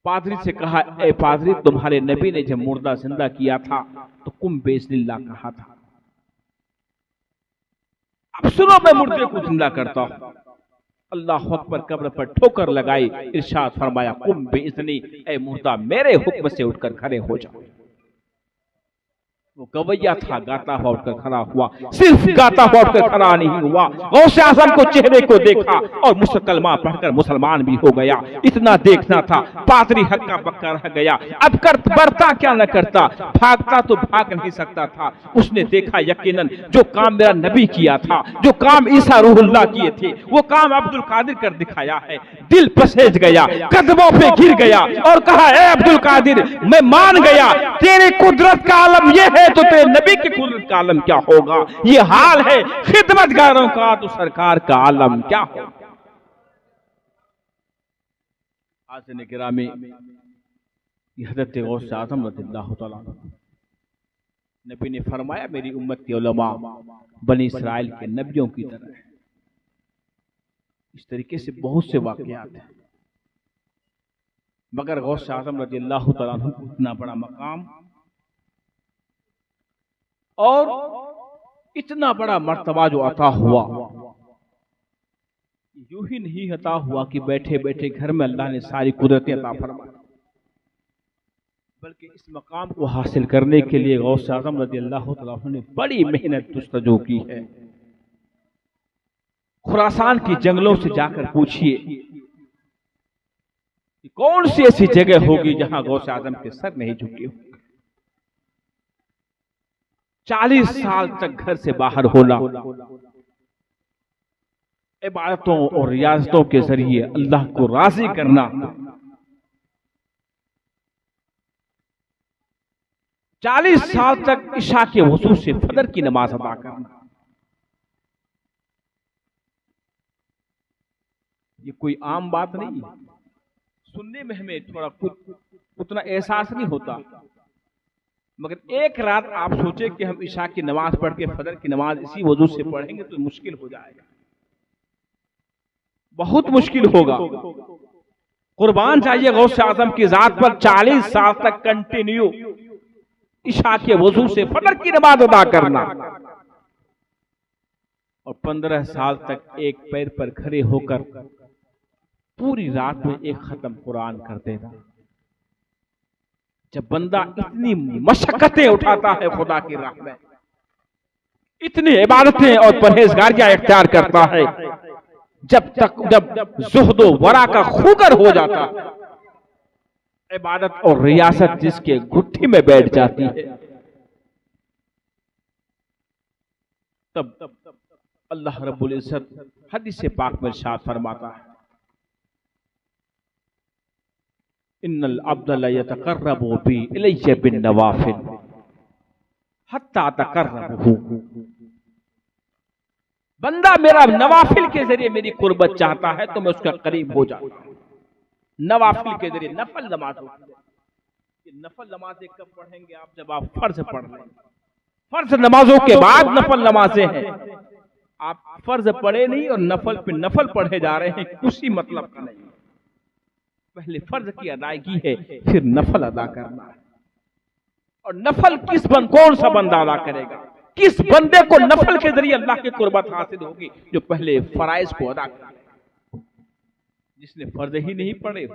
पादरी से कहा, ए पादरी, तुम्हारे नबी ने जब मुर्दा जिंदा किया था तो कुम बेइज़्निल्लाह कहा था। अब सुनो, मैं मुर्दे को जिंदा करता हूं। अल्लाह अकबर, कब्र पर ठोकर लगाई, इरशाद फरमाया कुम बेइज़्नी, ए मुर्दा मेरे हुक्म से उठकर खड़े हो जाओ। वो गवैया था, गाता हुआ उठकर खड़ा हुआ। सिर्फ गाता हुआ उठकर खड़ा नहीं हुआ, गौस आज़म को चेहरे को देखा और मुसलमान पढ़कर मुसलमान भी हो गया। इतना देखना था, पादरी हक्का बक्का रह गया। अब कर बरता क्या न करता, भागता तो भाग नहीं सकता था। उसने देखा यकीनन जो काम मेरा नबी किया था, जो काम ईसा रूहुल्लाह किए थे, वो काम अब्दुल कादिर कर दिखाया है। दिल पसेज गया, कदमों पे गिर गया और कहा, ए अब्दुल कादिर, मैं मान गया तेरे कुदरत का आलम ये है तो तेरे नबी की कुदरत का आलम क्या होगा? ये हाल है खिदमतगारों का तो सरकार का आलम क्या होगा? हाज़िर गिरामी, हज़रत गौस आज़म रज़ियल्लाहु तआला अन्हु, नबी ने फरमाया मेरी उम्मत के उलमा बनी इस्राइल के नबियों की तरह है। इस तरीके से बहुत से वाक़यात हैं, मगर गौस आज़म रज़ियल्लाहु तआला अन्हु को इतना बड़ा मकाम और इतना बड़ा मर्तबा जो अता हुआ, यूं ही नहीं अता हुआ कि बैठे बैठे घर में अल्लाह ने सारी कुदरतें अता फरमाई, बल्कि इस मकाम को हासिल करने के लिए गौस आज़म रज़ियल्लाहु तआला अन्हु ने बड़ी मेहनत जुस्तजू की है। खुरासान की जंगलों से जाकर पूछिए कि कौन सी ऐसी जगह होगी जहां गौस आज़म के सर नहीं झुके हो। 40 साल तक घर से बाहर होना, इबादतों और रियाजतों के जरिए अल्लाह को राजी करना, 40 साल तक इशा के वजू से फजर की नमाज अदा करना, ये कोई आम बात नहीं है। सुनने में हमें थोड़ा कुछ उतना एहसास नहीं होता, मगर एक रात आप सोचे कि हम इशा की नमाज पढ़ के फजर की नमाज इसी वजू से पढ़ेंगे तो मुश्किल हो जाएगा। बहुत मुश्किल होगा। कुर्बान चाहिए गौसे आजम की जात पर 40 साल तक कंटिन्यू इशा के वजू से फजर की नमाज अदा करना और 15 साल तक एक पैर पर खड़े होकर पूरी रात में एक खत्म कुरान कर देना। जब बंदा इतनी मशक्कतें उठाता है खुदा की राह में, इतनी इबादतें और परहेजगारियां इख्तियार करता है, जब जुहदो वरा का खूगर हो जाता है, इबादत और रियासत जिसके गुट्ठी में बैठ जाती है, तब अल्लाह रब्बुल इज्जत हदीस पाक में इरशाद फरमाता है, इन्नल अब्द ला यतकर्रबु बी इलैया बिन नवाफिल हत्ता तकर्रबहु। बंदा मेरा नवाफिल के जरिए मेरी कुर्बत चाहता है तो मैं उसका करीब हो जाता हूं। नवाफिल के जरिए नफल नमाज होती है। नफल नमाजें कब पढ़ेंगे आप? जब आप फर्ज पढ़ लें। फर्ज नमाजों के बाद नफल नमाजें हैं। आप फर्ज पढ़े नहीं और नफल पे नफल पढ़े जा रहे हैं, कुछ मतलब का नहीं। पहले फर्ज की अदायगी है, फिर नफल अदा करना है। और नफल कौन सा बंदा अदा करेगा? किस बंदे को नफल के जरिए अल्लाह की कुर्बत हासिल होगी? जो पहले फराइज को अदा करे। जिसने फर्ज ही नहीं पढ़े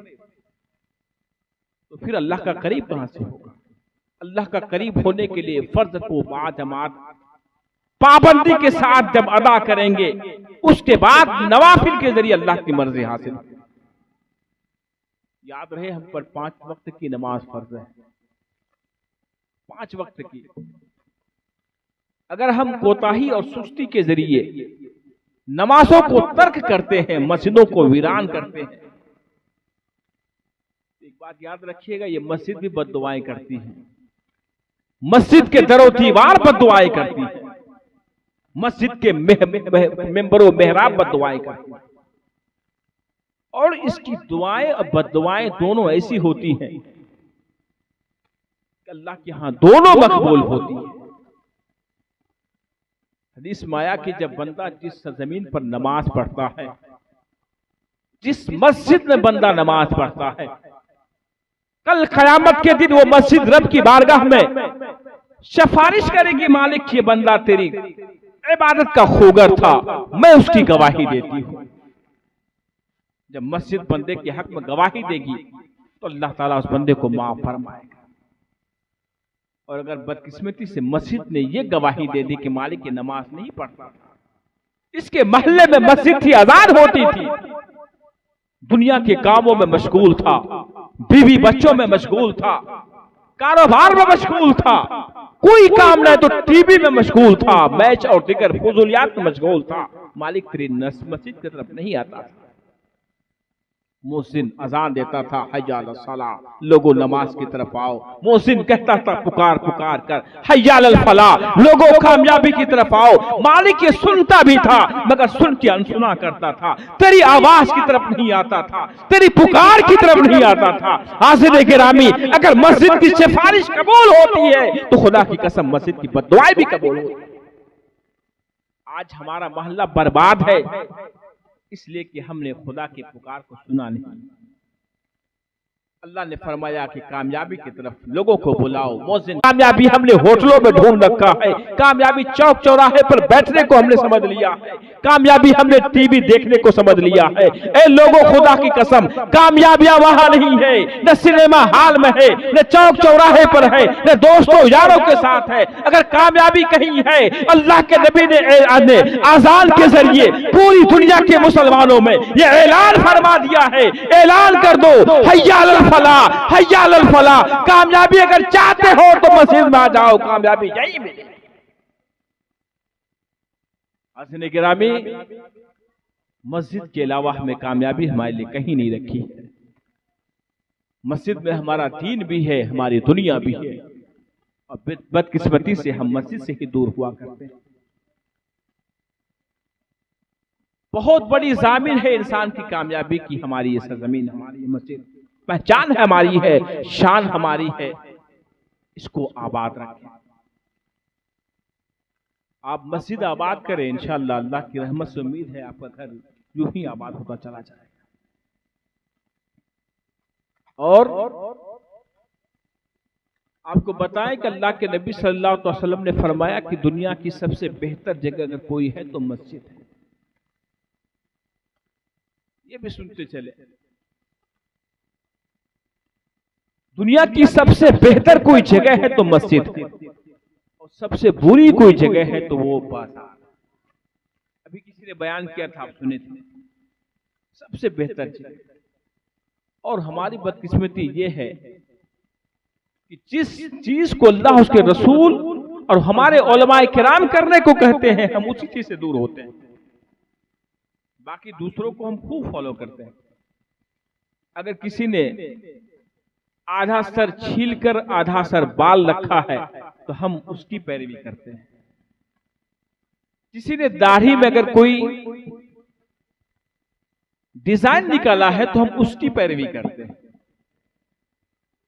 तो फिर अल्लाह का करीब कहां से होगा? अल्लाह का करीब होने के लिए फर्ज को बाजमात पाबंदी के साथ जब अदा करेंगे, उसके बाद नवाफिल के जरिए अल्लाह की मर्जी हासिल होगी। याद रहे, हम पर 5 वक्त की नमाज फर्ज है, 5 वक्त की। अगर हम कोताही और सुस्ती के जरिए नमाजों को तर्क करते हैं, मस्जिदों को वीरान करते हैं, एक बात याद रखिएगा, ये मस्जिद भी बद्दुआएं करती है। मस्जिद के दरो दीवार बद्दुआएं करती है, मस्जिद के मेंबरों मेहराब बद्दुआएं करती है। और इसकी दुआएं और बद्दुआएं दोनों ऐसी होती हैं कि अल्लाह के यहां दोनों मकबूल होती है। हदीस में आया कि जब बंदा जिस जमीन पर नमाज पढ़ता है, जिस मस्जिद में बंदा नमाज पढ़ता है, कल क़यामत के दिन वो मस्जिद रब की बारगाह में सिफारिश करेगी, मालिक ये बंदा तेरी इबादत का खूगर था, मैं उसकी गवाही देती हूं। जब मस्जिद बंदे के हक में गवाही देगी तो अल्लाह ताला उस बंदे को माफ फरमाएगा। और अगर बदकिस्मती से मस्जिद ने यह गवाही दे दी कि मालिक ये नमाज नहीं पढ़ता था, इसके मोहल्ले में मस्जिद थी, अजान होती थी, दुनिया के कामों में मशगूल था, बीवी बच्चों में मशगूल था, कारोबार में मशगूल था, कोई काम नहीं तो टीवी में मशगूल था, मैच और दिगर फजूलियात में मशगूल था, मालिक तेरी मस्जिद की तरफ नहीं आता। मोहसिन अजान देता था, हय्या अल सलाह, लोगों नमाज की तरफ आओ। मोहसिन कहता था पुकार पुकार कर, हय्या अल फलाह, लोगों कामयाबी की तरफ आओ। मालिक ये सुनता भी था मगर सुन के अनसुना करता था, तेरी आवाज की तरफ नहीं आता था, तेरी पुकार की तरफ नहीं आता था। हाज़िर गिरामी, अगर मस्जिद की सिफारिश कबूल होती है तो खुदा की कसम मस्जिद की बद्दुआएं भी कबूल होती है। आज हमारा मोहल्ला बर्बाद है इसलिए कि हमने खुदा की पुकार को सुना नहीं। अल्लाह ने फरमाया कि कामयाबी की तरफ लोगों को बुलाओ। मोहसिन, कामयाबी हमने होटलों में ढूंढ रखा है, कामयाबी चौक चौराहे पर बैठने को हमने समझ लिया है, कामयाबी हमने टीवी देखने को समझ लिया है। ए लोगों, खुदा की कसम, कामयाबियां वहां नहीं है, न सिनेमा हॉल में है, न चौक चौराहे पर है, न दोस्तों यारों के साथ है। अगर कामयाबी कहीं है, अल्लाह के नबी ने आजान के जरिए पूरी दुनिया के मुसलमानों में यह ऐलान फरमा दिया है, ऐलान कर दो, हय्या अल फलाह, हय्या अल फलाह। कामयाबी अगर चाहते हो तो मस्जिद में आ जाओ, कामयाबी यही मिलेगी। हज़रात गिरामी, मस्जिद के अलावा हमें कामयाबी हमारे लिए कहीं नहीं रखी है। मस्जिद में हमारा दीन भी है, हमारी दुनिया भी है, और बदकिस्मती से हम मस्जिद से ही दूर हुआ करते हैं। बहुत बड़ी ज़मीन है इंसान की कामयाबी की, हमारी ये सरजमीन, हमारी मस्जिद, पहचान हमारी है, शान हमारी है, इसको आबाद रखें। आप मस्जिद आबाद करें, इंशाअल्लाह अल्लाह की रहमत से उम्मीद है आपका घर यूं ही आबाद होता चला जाएगा। और आपको बताएं कि अल्लाह के नबी सल्लल्लाहु अलैहि वसल्लम ने फरमाया कि दुनिया की सबसे बेहतर जगह अगर कोई है तो मस्जिद है। ये भी सुनते चले, दुनिया की सबसे बेहतर कोई जगह है तो मस्जिद है, और सबसे बुरी कोई जगह है तो वो बाजार। अभी किसी ने बयान किया था, आप सुने थे, सबसे बेहतर जगह। और हमारी बदकिस्मती ये है कि जिस चीज को अल्लाह उसके रसूल और हमारे उलमाए किराम करने को कहते हैं, हम उसी चीज से दूर होते हैं। बाकी दूसरों को हम खूब फॉलो करते हैं। अगर किसी ने आधा सर छीलकर आधा सर बाल रखा है तो हम उसकी पैरवी करते हैं। किसी ने दाढ़ी में अगर कोई डिजाइन निकाला है तो हम उसकी पैरवी करते हैं,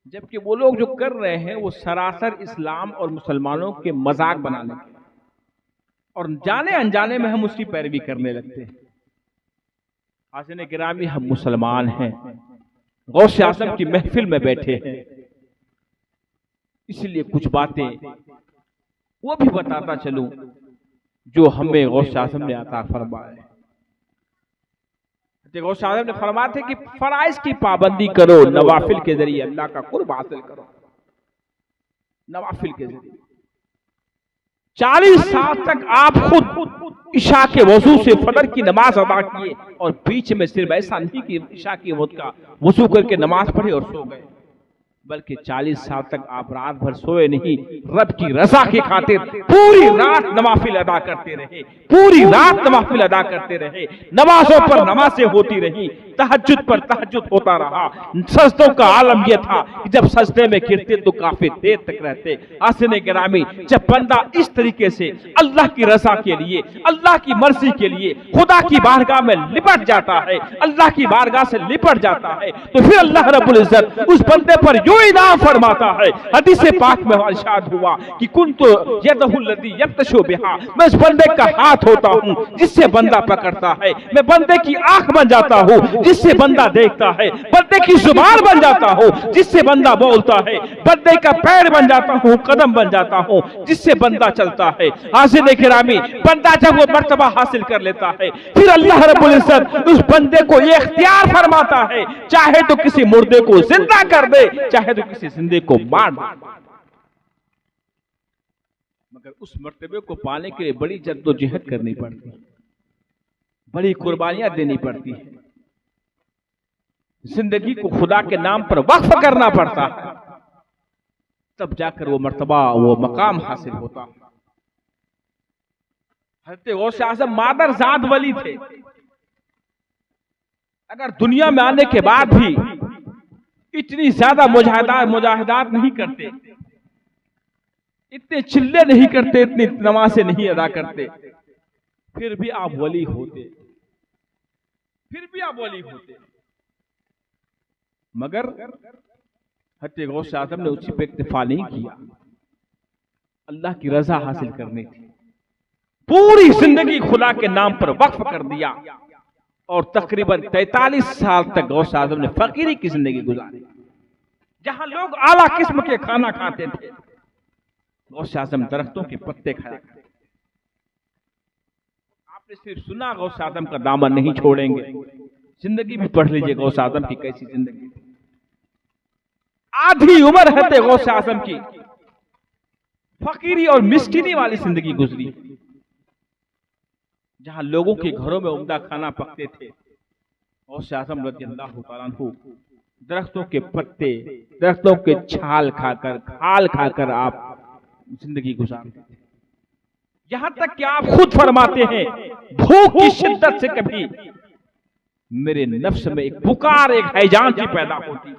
जबकि वो लोग जो कर रहे हैं वो सरासर इस्लाम और मुसलमानों के मजाक बनाने के, और जाने अनजाने में हम उसकी पैरवी करने लगते हैं। हाज़िरीन गिरामी, हम मुसलमान हैं, गौसे आज़म की महफिल में बैठे हैं, इसलिए कुछ बातें वो भी बताता चलूं जो हमें गौसे आज़म ने अता फरमाया। गौसे आज़म ने फरमाया थे कि फराइज की पाबंदी करो, नवाफिल के जरिए अल्लाह का कुर्ब हासिल करो। नवाफिल के जरिए 40 साल तक आप खुद इशा के वजू से फजर की नमाज अदा किए, और बीच में सिर्फ ऐसा नहीं कि इशा की वजू करके नमाज पढ़े और सो गए, बल्कि 40 साल तक आप रात भर सोए नहीं, रब की रजा के खातिर पूरी रात नवाफिल अदा करते रहे, पूरी रात नवाफिल अदा करते रहे, नमाजों पर नमाजें होती रही, तहज्जुद पर तहज्जुद होता रहा। सजदों का आलम यह था कि जब सजदे में गिरते तो काफी देर तक रहते। हाज़िरीन गिरामी, जब बंदा इस तरीके से अल्लाह की रजा के लिए, अल्लाह की मर्जी के लिए खुदा की बारगाह में लिपट जाता है, अल्लाह की बारगाह से लिपट जाता है, तो फिर अल्लाह रब्बुल इज्जत उस बंदे पर यूं इनाम फरमाता है। हदीस पाक में इरशाद हुआ कि कुन्तु यदहुल लज़ी यब्तशु बिहा, मैं उस बंदे का हाथ होता हूं जिससे बंदा पकड़ता है, मैं बंदे की आंख बन जाता हूं जिससे बंदा देखता है, बंदे की जुबान बन जाता हूं जिससे बंदा बोलता है, बंदे का पैर बन जाता हूं, कदम बन जाता हूं जिससे बंदा चलता है। हाज़िरीन गिरामी, बंदा जब वो मर्तबा हासिल कर लेता है, फिर अल्लाह रब्बुल इज्जत उस बंदे को ये इख्तियार फरमाता है, चाहे तो किसी मुर्दे को जिंदा कर दे, चाहे तो किसी जिंदे को मार दे, मगर उस मर्तबे को पाने के लिए बड़ी जद्दोजहद करनी पड़ती है, बड़ी कुर्बानियां देनी पड़ती है, जिंदगी को खुदा के नाम पर वक्फ करना पड़ता है, तब जाकर वो मर्तबा, वो मकाम हासिल होता। हज़रत गौसे आज़म मादरजाद वली थे, अगर दुनिया में आने के बाद भी इतनी ज्यादा मुजाहिदात नहीं करते, इतने चिल्ले नहीं करते, इतनी नमाज़ें नहीं अदा करते, फिर भी आप वली होते, फिर भी आप वली होते। मगर हज़रत गौसे आज़म ने उसी पे इक्तिफा नहीं किया, अल्लाह की रजा हासिल करनी थी, पूरी जिंदगी खुदा के नाम पर वक्फ कर दिया, और तकरीबन 43 साल तक गौसे आज़म ने फकीरी की जिंदगी गुजारी, जहां लोग आला किस्म के खाना खाते थे, गौसे आज़म दरख्तों के पत्ते खाया करते। आपने सिर्फ सुना गौसे आज़म का दामन नहीं छोड़ेंगे, जिंदगी भी पढ़ लीजिए गौसे आज़म की कैसी जिंदगी थी। आधी उम्र है गौसे आज़म की फकीरी और मिस्कीनी वाली जिंदगी गुजरी, जहां लोगों के घरों में उम्दा खाना पकते थे, गौसे आज़म रज़ियल्लाहु तआला अन्हु दरख्तों के पत्ते, दरख्तों के छाल खाकर आप जिंदगी गुजारते थे। यहां तक कि आप खुद फरमाते हैं, भूख की शिद्दत से कभी मेरे नफ्स में एक पुकार, एक हैजान सी पैदा होती,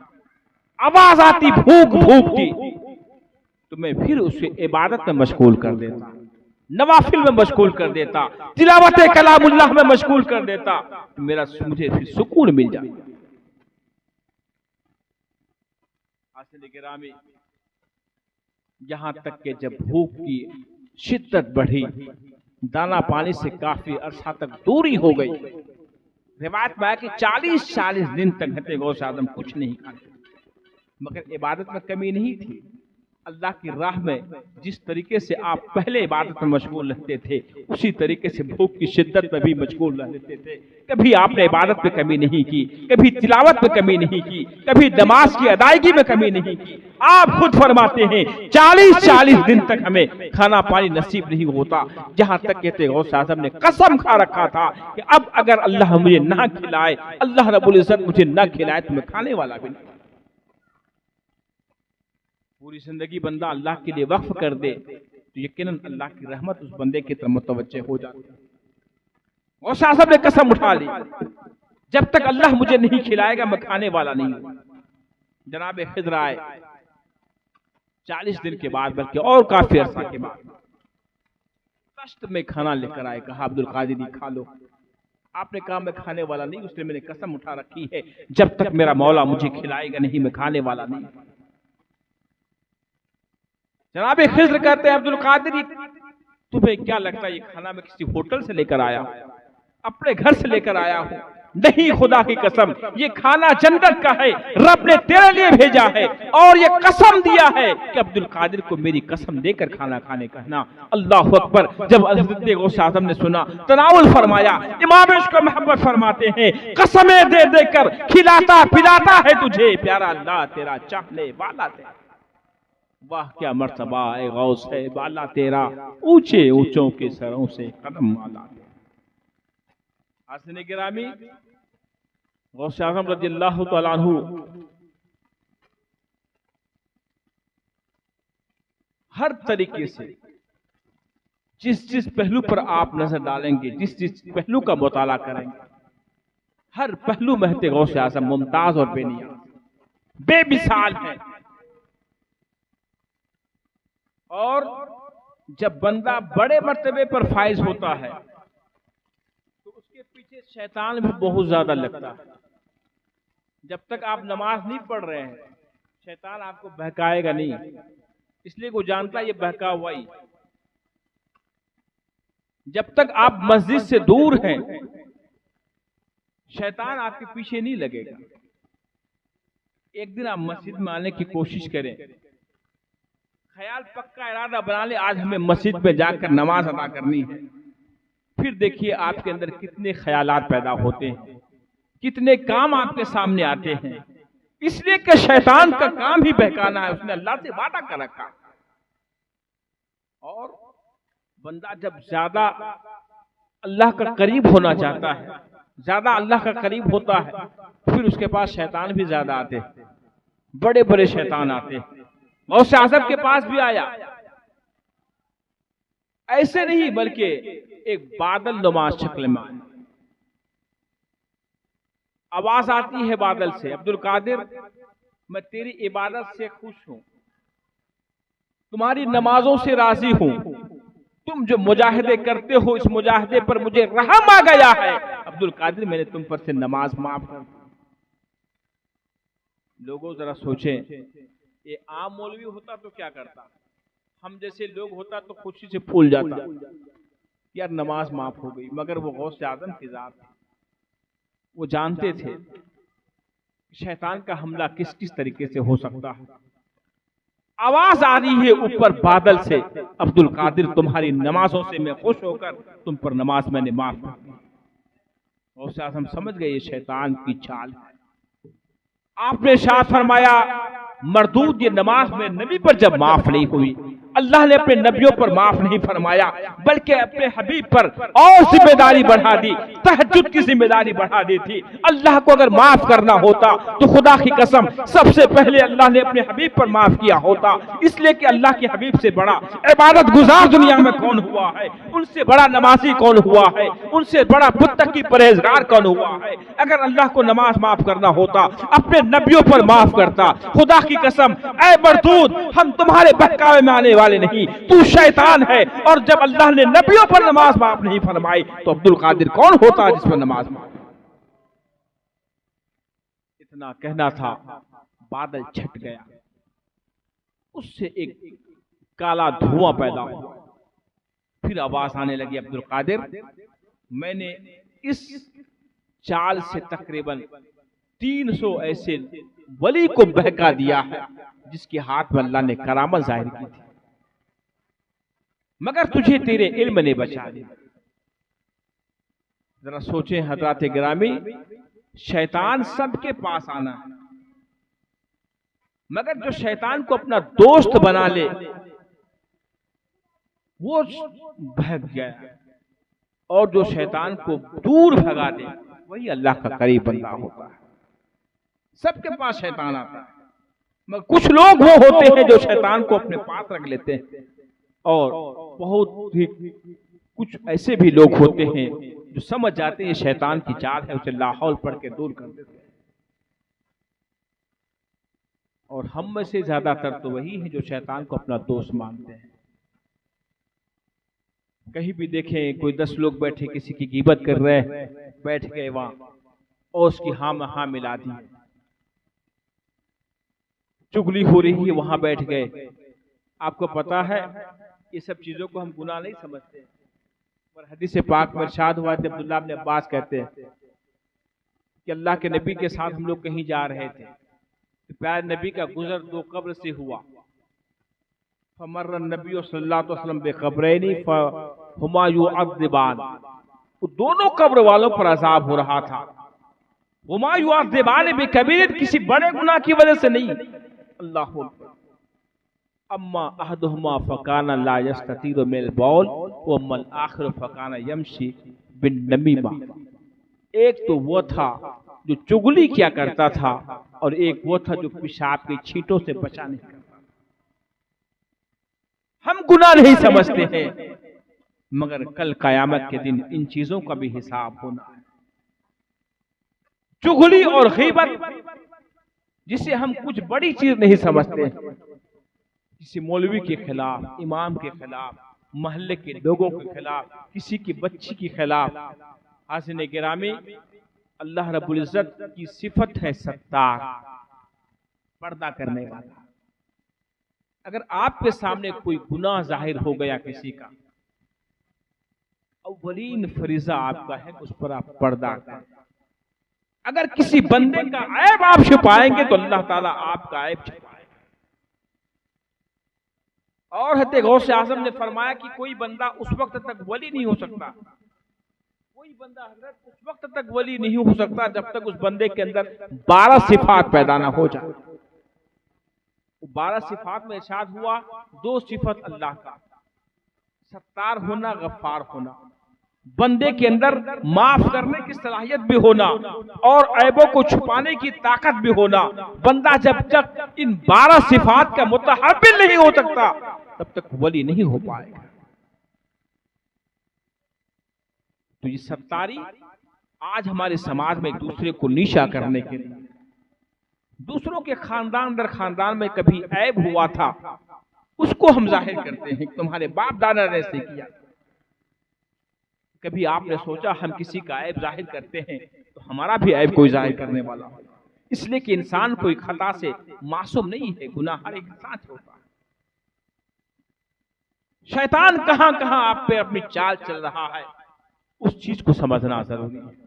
आवाज आती भूख भूख की, तो मैं फिर उसे इबादत में मशगूल कर देता, नवाफिल में मशगूल कर देता, तिलावत कलामुल्लाह में मशगूल कर देता, मुझे फिर सुकून मिल जाता। हाज़िरीन गिरामी, यहां तक कि जब भूख की शिद्दत बढ़ी, दाना पानी से काफी अरसा तक दूरी हो गई। रिवायत में है कि 40-40 दिन तक हज़रत गौस आज़म कुछ नहीं खाते, मगर इबादत में कमी नहीं थी। अल्लाह की राह में जिस तरीके से आप पहले इबादत में मशगूल रहते थे, उसी तरीके से भूख की शिद्दत में भी मशगूल रहते थे। कभी आपने इबादत में कमी नहीं की, कभी तिलावत में कमी नहीं की, कभी नमाज की अदायगी में कमी नहीं की। आप खुद फरमाते हैं 40-40 दिन तक हमें खाना पानी नसीब नहीं होता, जहां तक कहते गौस आज़म ने कसम खा रखा था कि अब अगर अल्लाह मुझे ना खिलाए, अल्लाह रब्बुल इज्जत मुझे ना खिलाए, तो मैं खाने वाला भी नहीं। पूरी जिंदगी बंदा अल्लाह के लिए वक्फ कर दे तो यकीनन अल्लाह की रहमत उस बंदे की तरफ मुतवज्जे हो जाती है। और साहब ने कसम उठा ली, जब तक अल्लाह मुझे नहीं खिलाएगा मैं खाने वाला नहीं हूं। जनाब खिज़र आए 40 दिन के बाद, बल्कि और काफी अरसा के बाद तश्त में खाना लेकर आए। कहा अब्दुल कादिर खा लो। आपने कहा मैं खाने वाला नहीं, उसने मैंने कसम उठा रखी है जब तक मेरा मौला मुझे खिलाएगा नहीं मैं खाने वाला नहीं। जनाब खिज़र कहते हैं अब्दुल कादिर तुम्हें क्या लगता है ये खाना मैं किसी होटल से लेकर आया हूं, अपने घर से लेकर आया हूं? नहीं, खुदा की कसम ये खाना जन्नत का है, रब ने तेरे लिए भेजा है और ये कसम दिया है कि अब्दुल कादिर को मेरी कसम देकर खाना खाने कहना। अल्लाह अकबर। जब हज़रत गौस आज़म ने सुना, तनाउल फरमाया। इमाम इश्क़ मोहब्बत फरमाते हैं कसमें दे देकर खिलाता पिलाता है तुझे प्यारा अल्लाह तेरा चाहने वाला तेरा। वाह क्या मर्तबा है गौस है बाला तेरा, ऊंचे ऊंचों के सरों से कदम वाला। हाज़िरीन गिरामी, गौस आज़म रज़ियल्लाहु तआला अन्हु हर तरीके से जिस पहलू पर आप नजर डालेंगे, जिस पहलू का मुताला करेंगे, हर पहलू में हज़रत गौस आज़म मुमताज और बेनियाज बेमिसाल है। और जब बंदा बड़े मर्तबे पर फाइज होता है तो उसके पीछे शैतान भी बहुत ज्यादा लगता है। जब तक आप नमाज नहीं पढ़ रहे हैं शैतान आपको बहकाएगा नहीं, इसलिए वो जानता है ये बहका हुआ ही। जब तक आप मस्जिद से दूर हैं शैतान आपके पीछे नहीं लगेगा। एक दिन आप मस्जिद में आने की कोशिश करें, ख्याल पक्का इरादा बना ले आज हमें मस्जिद में जाकर नमाज अदा करनी है। फिर देखिए आपके अंदर कितने ख्यालात पैदा होते हैं, कितने काम आपके सामने आते हैं। इसलिए कि शैतान का काम ही बहकाना है, उसने अल्लाह से वादा कर रखा। और बंदा जब ज्यादा अल्लाह का करीब होना चाहता है, ज्यादा अल्लाह का करीब होता है, फिर उसके पास शैतान भी ज्यादा आते हैं, बड़े बड़े शैतान आते हैं। गौस आज़म के पास भी आया, ऐसे नहीं बल्कि एक बादल नुमा शक्ल में आवाज आती है बादल से, अब्दुल कादिर मैं तेरी इबादत से खुश हूं, तुम्हारी नमाजों से राजी हूं, तुम जो मुजाहिदे करते हो इस मुजाहिदे पर मुझे रहम आ गया है। अब्दुल कादिर मैंने तुम पर से नमाज माफ कर दी। लोगों जरा सोचें, ये आम मौलवी होता तो क्या करता, हम जैसे लोग होता तो खुशी से फूल जाता यार नमाज माफ हो गई। मगर वो गौस आज़म की जात, वो जानते थे शैतान का हमला किस किस तरीके से हो सकता है। आवाज आ रही है ऊपर बादल से, अब्दुल कादिर तुम्हारी नमाजों से मैं खुश होकर तुम पर नमाज मैंने माफ कर दी। गौस आज़म समझ गए ये शैतान की चाल है। आपने शाह फरमाया मरदूद ये नमाज में नबी पर जब माफ नहीं हुई, अल्लाह ने अपने नबियों पर माफ नहीं फरमाया बल्कि अपने हबीब पर और जिम्मेदारी बढ़ा दी, तहज्जुद की जिम्मेदारी बढ़ा दी थी। अल्लाह को अगर माफ करना होता तो खुदा की कसम सबसे पहले अल्लाह ने अपने हबीब पर माफ किया होता। इसलिए कि अल्लाह के हबीब से बड़ा इबादत गुजार दुनिया में कौन हुआ है, उनसे बड़ा नमाजी कौन हुआ है, उनसे बड़ा मुत्तकी परहेजगार कौन हुआ है। अगर अल्लाह को नमाज माफ करना होता अपने नबियों पर माफ करता। खुदा की कसम ऐ मरदूद हम तुम्हारे बहकावे में आने वाले नहीं, तू शैतान है। और जब अल्लाह ने नबियों पर नमाज माफ नहीं फरमाई तो अब्दुल कादिर कौन होता जिस पर नमाज माफ। इतना कहना था, बादल छट गया, उससे एक काला धुआं पैदा हुआ। फिर आवाज आने लगी, अब्दुल कादिर, मैंने इस चाल से तकरीबन 300 ऐसे वली को बहका दिया है जिसके हाथ में अल्लाह ने करामत जाहिर की थी, मगर तुझे तेरे इल्म ने बचा दिया। जरा सोचें हजरात गिरामी, शैतान सबके पास आना है, मगर जो शैतान को अपना दोस्त बना ले वो भाग गया, और जो शैतान को दूर भगा दे वही अल्लाह का करीब बंदा होता है। सबके पास शैतान आता है, मगर कुछ लोग वो होते हैं जो शैतान को अपने पास रख लेते हैं, और बहुत ही कुछ ऐसे भी लोग होते हैं जो समझ जाते हैं शैतान की चाल है, उसे लाहौल पढ़ के दूर कर देते हैं। और हम में से ज्यादातर तो वही है जो शैतान को अपना दोस्त मानते हैं। कहीं भी देखें कोई 10 लोग बैठे किसी की गिबत कर रहे हैं, बैठ गए वहां और उसकी हाँ में हाँ मिला दी, चुगली हो रही है वहां बैठ गए। आपको पता है ये सब चीजों को हम गुनाह नहीं समझते, पर हदीस पाक में इरशाद हुआ थे, अब्दुल्लाह इब्न अब्बास कहते हैं कि अल्लाह के नबी के साथ हम लोग कहीं जा रहे थे, तो प्यारे नबी का गुजर 2 कब्र से हुआ। फमर्र नबी सल्लल्लाहु अलैहि वसल्लम बेकब्रैनी फहुमा युअज़्ज़िबान, वो दोनों कब्र वालों पर अजाब हो रहा था। हुमा युअज़्ज़िबान बिकबीर, किसी बड़े गुनाह की वजह से नहीं। अल्लाहु अकबर। अम्मा अहदुहुमा फकाना ला यस्ततीरु मिनल बौल व अम्मल आखिर फकाना यमशी बिन नमीमा। एक तो वो था जो चुगली किया करता था, और एक वो था जो पेशाब की छींटों से बचा नहीं करता। हम गुनाह नहीं समझते हैं, मगर कल कयामत के दिन इन चीजों का भी हिसाब होना है। चुगली और गीबत जिसे हम कुछ बड़ी चीज नहीं समझते, किसी मौलवी के खिलाफ, इमाम के खिलाफ, मोहल्ले के लोगों के खिलाफ, किसी की बच्ची के खिलाफ। हाज़िन गिरामी, अल्लाह रब्बुल इज्जत की सिफत है सत्तार, पर्दा करने वाला। अगर आपके सामने कोई गुनाह जाहिर हो गया किसी का, अव्वलीन फरीजा आपका है उस पर आप पर्दा करें। अगर किसी बंदे का ऐब आप छुपाएंगे तो अल्लाह ताला आपका ऐब छुपाएगा। और हज़रत गौस आज़म ने फरमाया कि कोई बंदा उस वक्त तक वली नहीं हो सकता, कोई बंदा हजरत उस वक्त तक वली नहीं हो सकता जब तक उस बंदे के अंदर 12 सिफात पैदा ना हो जाए। 12 सिफात में इरशाद हुआ, 2 सिफत अल्लाह का, सत्तार होना, गफ्फार होना, बंदे के अंदर माफ करने की सलाहियत भी होना और ऐबों को छुपाने की ताकत भी होना। बंदा जब तक इन 12 सिफात का मुतहब्बिल नहीं हो सकता तब तक वली नहीं हो पाएगा। तो ये सत्तारी आज हमारे समाज में एक दूसरे को नीचा करने के लिए, दूसरों के खानदान दर खानदान में कभी ऐब हुआ था उसको हम जाहिर करते हैं, तुम्हारे बाप दादा ने ऐसे किया। कभी आपने सोचा हम किसी का ऐब जाहिर करते हैं तो हमारा भी ऐब कोई जाहिर करने वाला हो? इसलिए कि इंसान कोई खता से मासूम नहीं है, गुनाह हर एक इंसान से होता है। शैतान कहां कहां आप पे अपनी चाल चल रहा है उस चीज को समझना जरूरी है।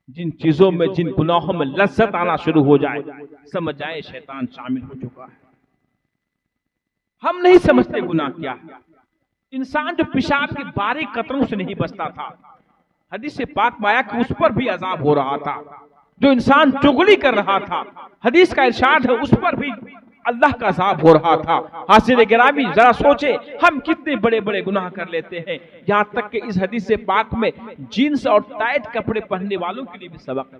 जिन चीजों में, जिन गुनाहों में लज्जत आना शुरू हो जाए, समझ जाए शैतान शामिल हो चुका है। हम नहीं समझते गुनाह क्या है। इंसान जो पेशाब के बारीक कतरों से नहीं बचता था, हदीस से पाक में आया कि उस पर भी अजाब हो रहा था। जो इंसान चुगली कर रहा था, हदीस का इरशाद है, उस पर भी अल्लाह का अजाब हो रहा था। हाज़िर गिरामी, जरा सोचे हम कितने बड़े बड़े गुनाह कर लेते हैं। यहां तक कि इस हदीस से पाक में जीन्स और टाइट कपड़े पहनने वालों के लिए भी सबक है।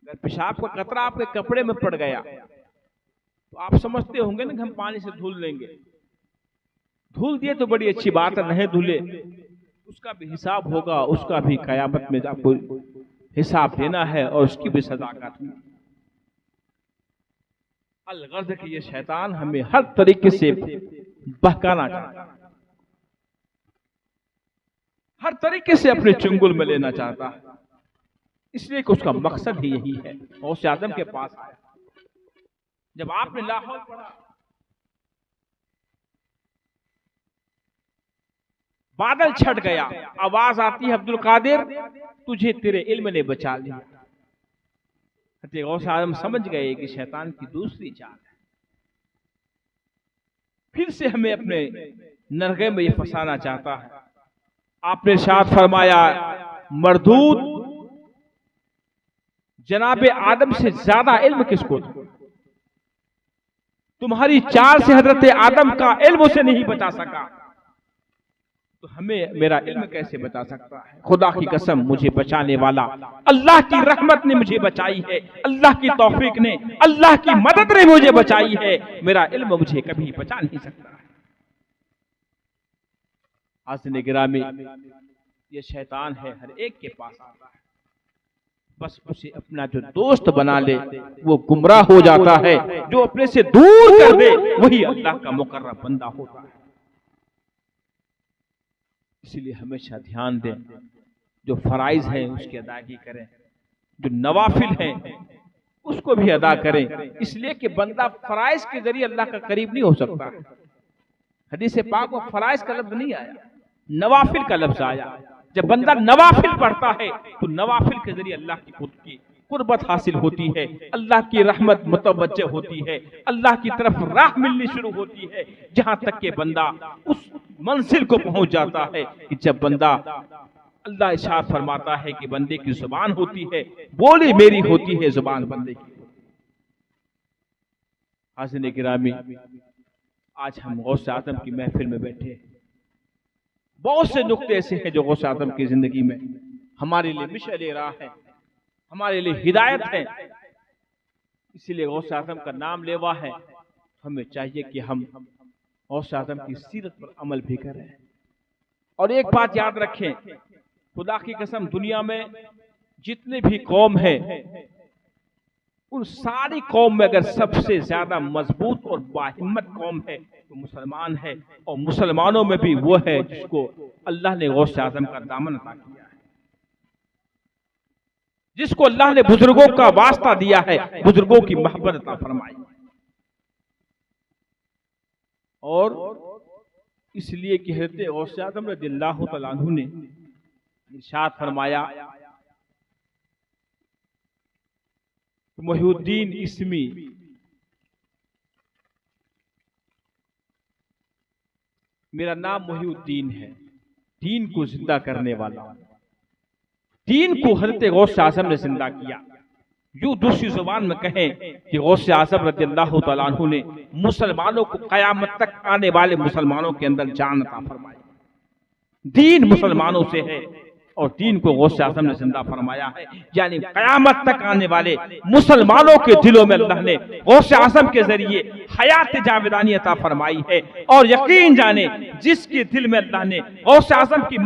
अगर पेशाब का कतरा आपके कपड़े में पड़ गया तो आप समझते होंगे ना कि हम पानी से धुल लेंगे। धुल दिए तो बड़ी अच्छी बात है, नहीं धुले उसका भी हिसाब होगा, उसका भी कयामत में आपको हिसाब देना है और उसकी भी सजा काटनी। अलगर्ज कि ये शैतान हमें हर तरीके से बहकाना चाहता है, हर तरीके से अपने चुंगल में लेना चाहता है। इसलिए कि उसका मकसद ही यही है। गौस आज़म के पास आया, जब आपने लाहौल पढ़ा बादल छट गया, आवाज आती है अब्दुल कादिर तुझे तेरे इल्म ने बचा लिया। गौस आजम समझ गए कि शैतान की दूसरी चाल है, फिर से हमें अपने नरगे में ये फंसाना चाहता है। आपने इरशाद फरमाया मरदूद जनाबे आदम से ज्यादा इल्म किसको था? तुम्हारी चाल से हजरत आदम का इल्म उसे नहीं बचा सका, तो हमें मेरा इल्म कैसे बचा सकता है? खुदा की कसम मुझे बचाने वाला अल्लाह की रहमत ने मुझे बचाई है, अल्लाह की तौफीक ने, अल्लाह की मदद ने मुझे बचाई है। मेरा इल्म मुझे कभी बचा नहीं सकता है। हाज़िरीन गिरामी, ये शैतान है, हर एक के पास आता है, बस उसे अपना जो दोस्त बना ले वो गुमराह हो जाता है, जो अपने से दूर कर दे वही अल्लाह का मुकर्रम बंदा होता है। इसलिए हमेशा ध्यान दें, जो फराइज हैं उसकी अदायगी करें, जो नवाफिल हैं उसको भी अदा करें, इसलिए कि बंदा फराइज के जरिए अल्लाह का करीब नहीं हो सकता। हदीस पाक में फराइज का लफ्ज नहीं आया, नवाफिल का लफ्ज आया। जब बंदा नवाफिल पढ़ता है तो नवाफिल के जरिए अल्लाह की खुद की कुर्बत हासिल होती है, अल्लाह की रहमत मुतवज्जह होती है, अल्लाह की तरफ राह मिलनी शुरू होती है, जहां तक के बंदा उस मंजिल को पहुंच जाता है कि जब बंदा, अल्लाह इरशाद फरमाता है कि बंदे की जुबान होती है, बोली मेरी होती है, जुबान बंदे की। हाज़िरीन गिरामी, आज हम गौस आज़म की महफिल में बैठे हैं। बहुत से नुक्ते ऐसे हैं जो गौस आज़म की जिंदगी में हमारे लिए मिशअल राह है, हमारे लिए हिदायत है। इसीलिए गौस आज़म का नाम लेवा है, हमें चाहिए कि हम गौस आज़म की सीरत पर अमल भी करें। और एक बात याद रखें, खुदा की कसम दुनिया में जितने भी कौम है, उन सारी कौम में अगर सबसे ज्यादा मजबूत और बाहिम्मत कौम है तो मुसलमान है, और मुसलमानों में भी वो है जिसको अल्लाह ने गौस आज़म का दामन अता किया है, जिसको अल्लाह ने बुजुर्गों का वास्ता दिया है, बुजुर्गों की मोहब्बत अता फरमाई। और इसलिए कि हज़रत गौस आज़म रज़ियल्लाहु तआला अन्हु ने इरशाद फरमाया, मोहिउद्दीन इस्मी, मेरा नाम मोहिउद्दीन है, दीन को जिंदा करने वाला। दीन को हज़रत गौस आज़म ने जिंदा किया। यूं दूसरी जुबान में कहें कि गौस आज़म रज़ियल्लाहु तआला अन्हु ने मुसलमानों को क़यामत तक आने वाले मुसलमानों के अंदर जान अता फरमाई। दीन मुसलमानों से है और दीन को गौस आज़म ने जिंदा फरमाया है, यानी क़यामत तक आने वाले मुसलमानों के दिलों में अल्लाह ने गौस आज़म के जरिए हयात जावेदानी अता फरमाई है। और यकीन जाने जिसके दिल में अल्लाह ने गौस आज़म की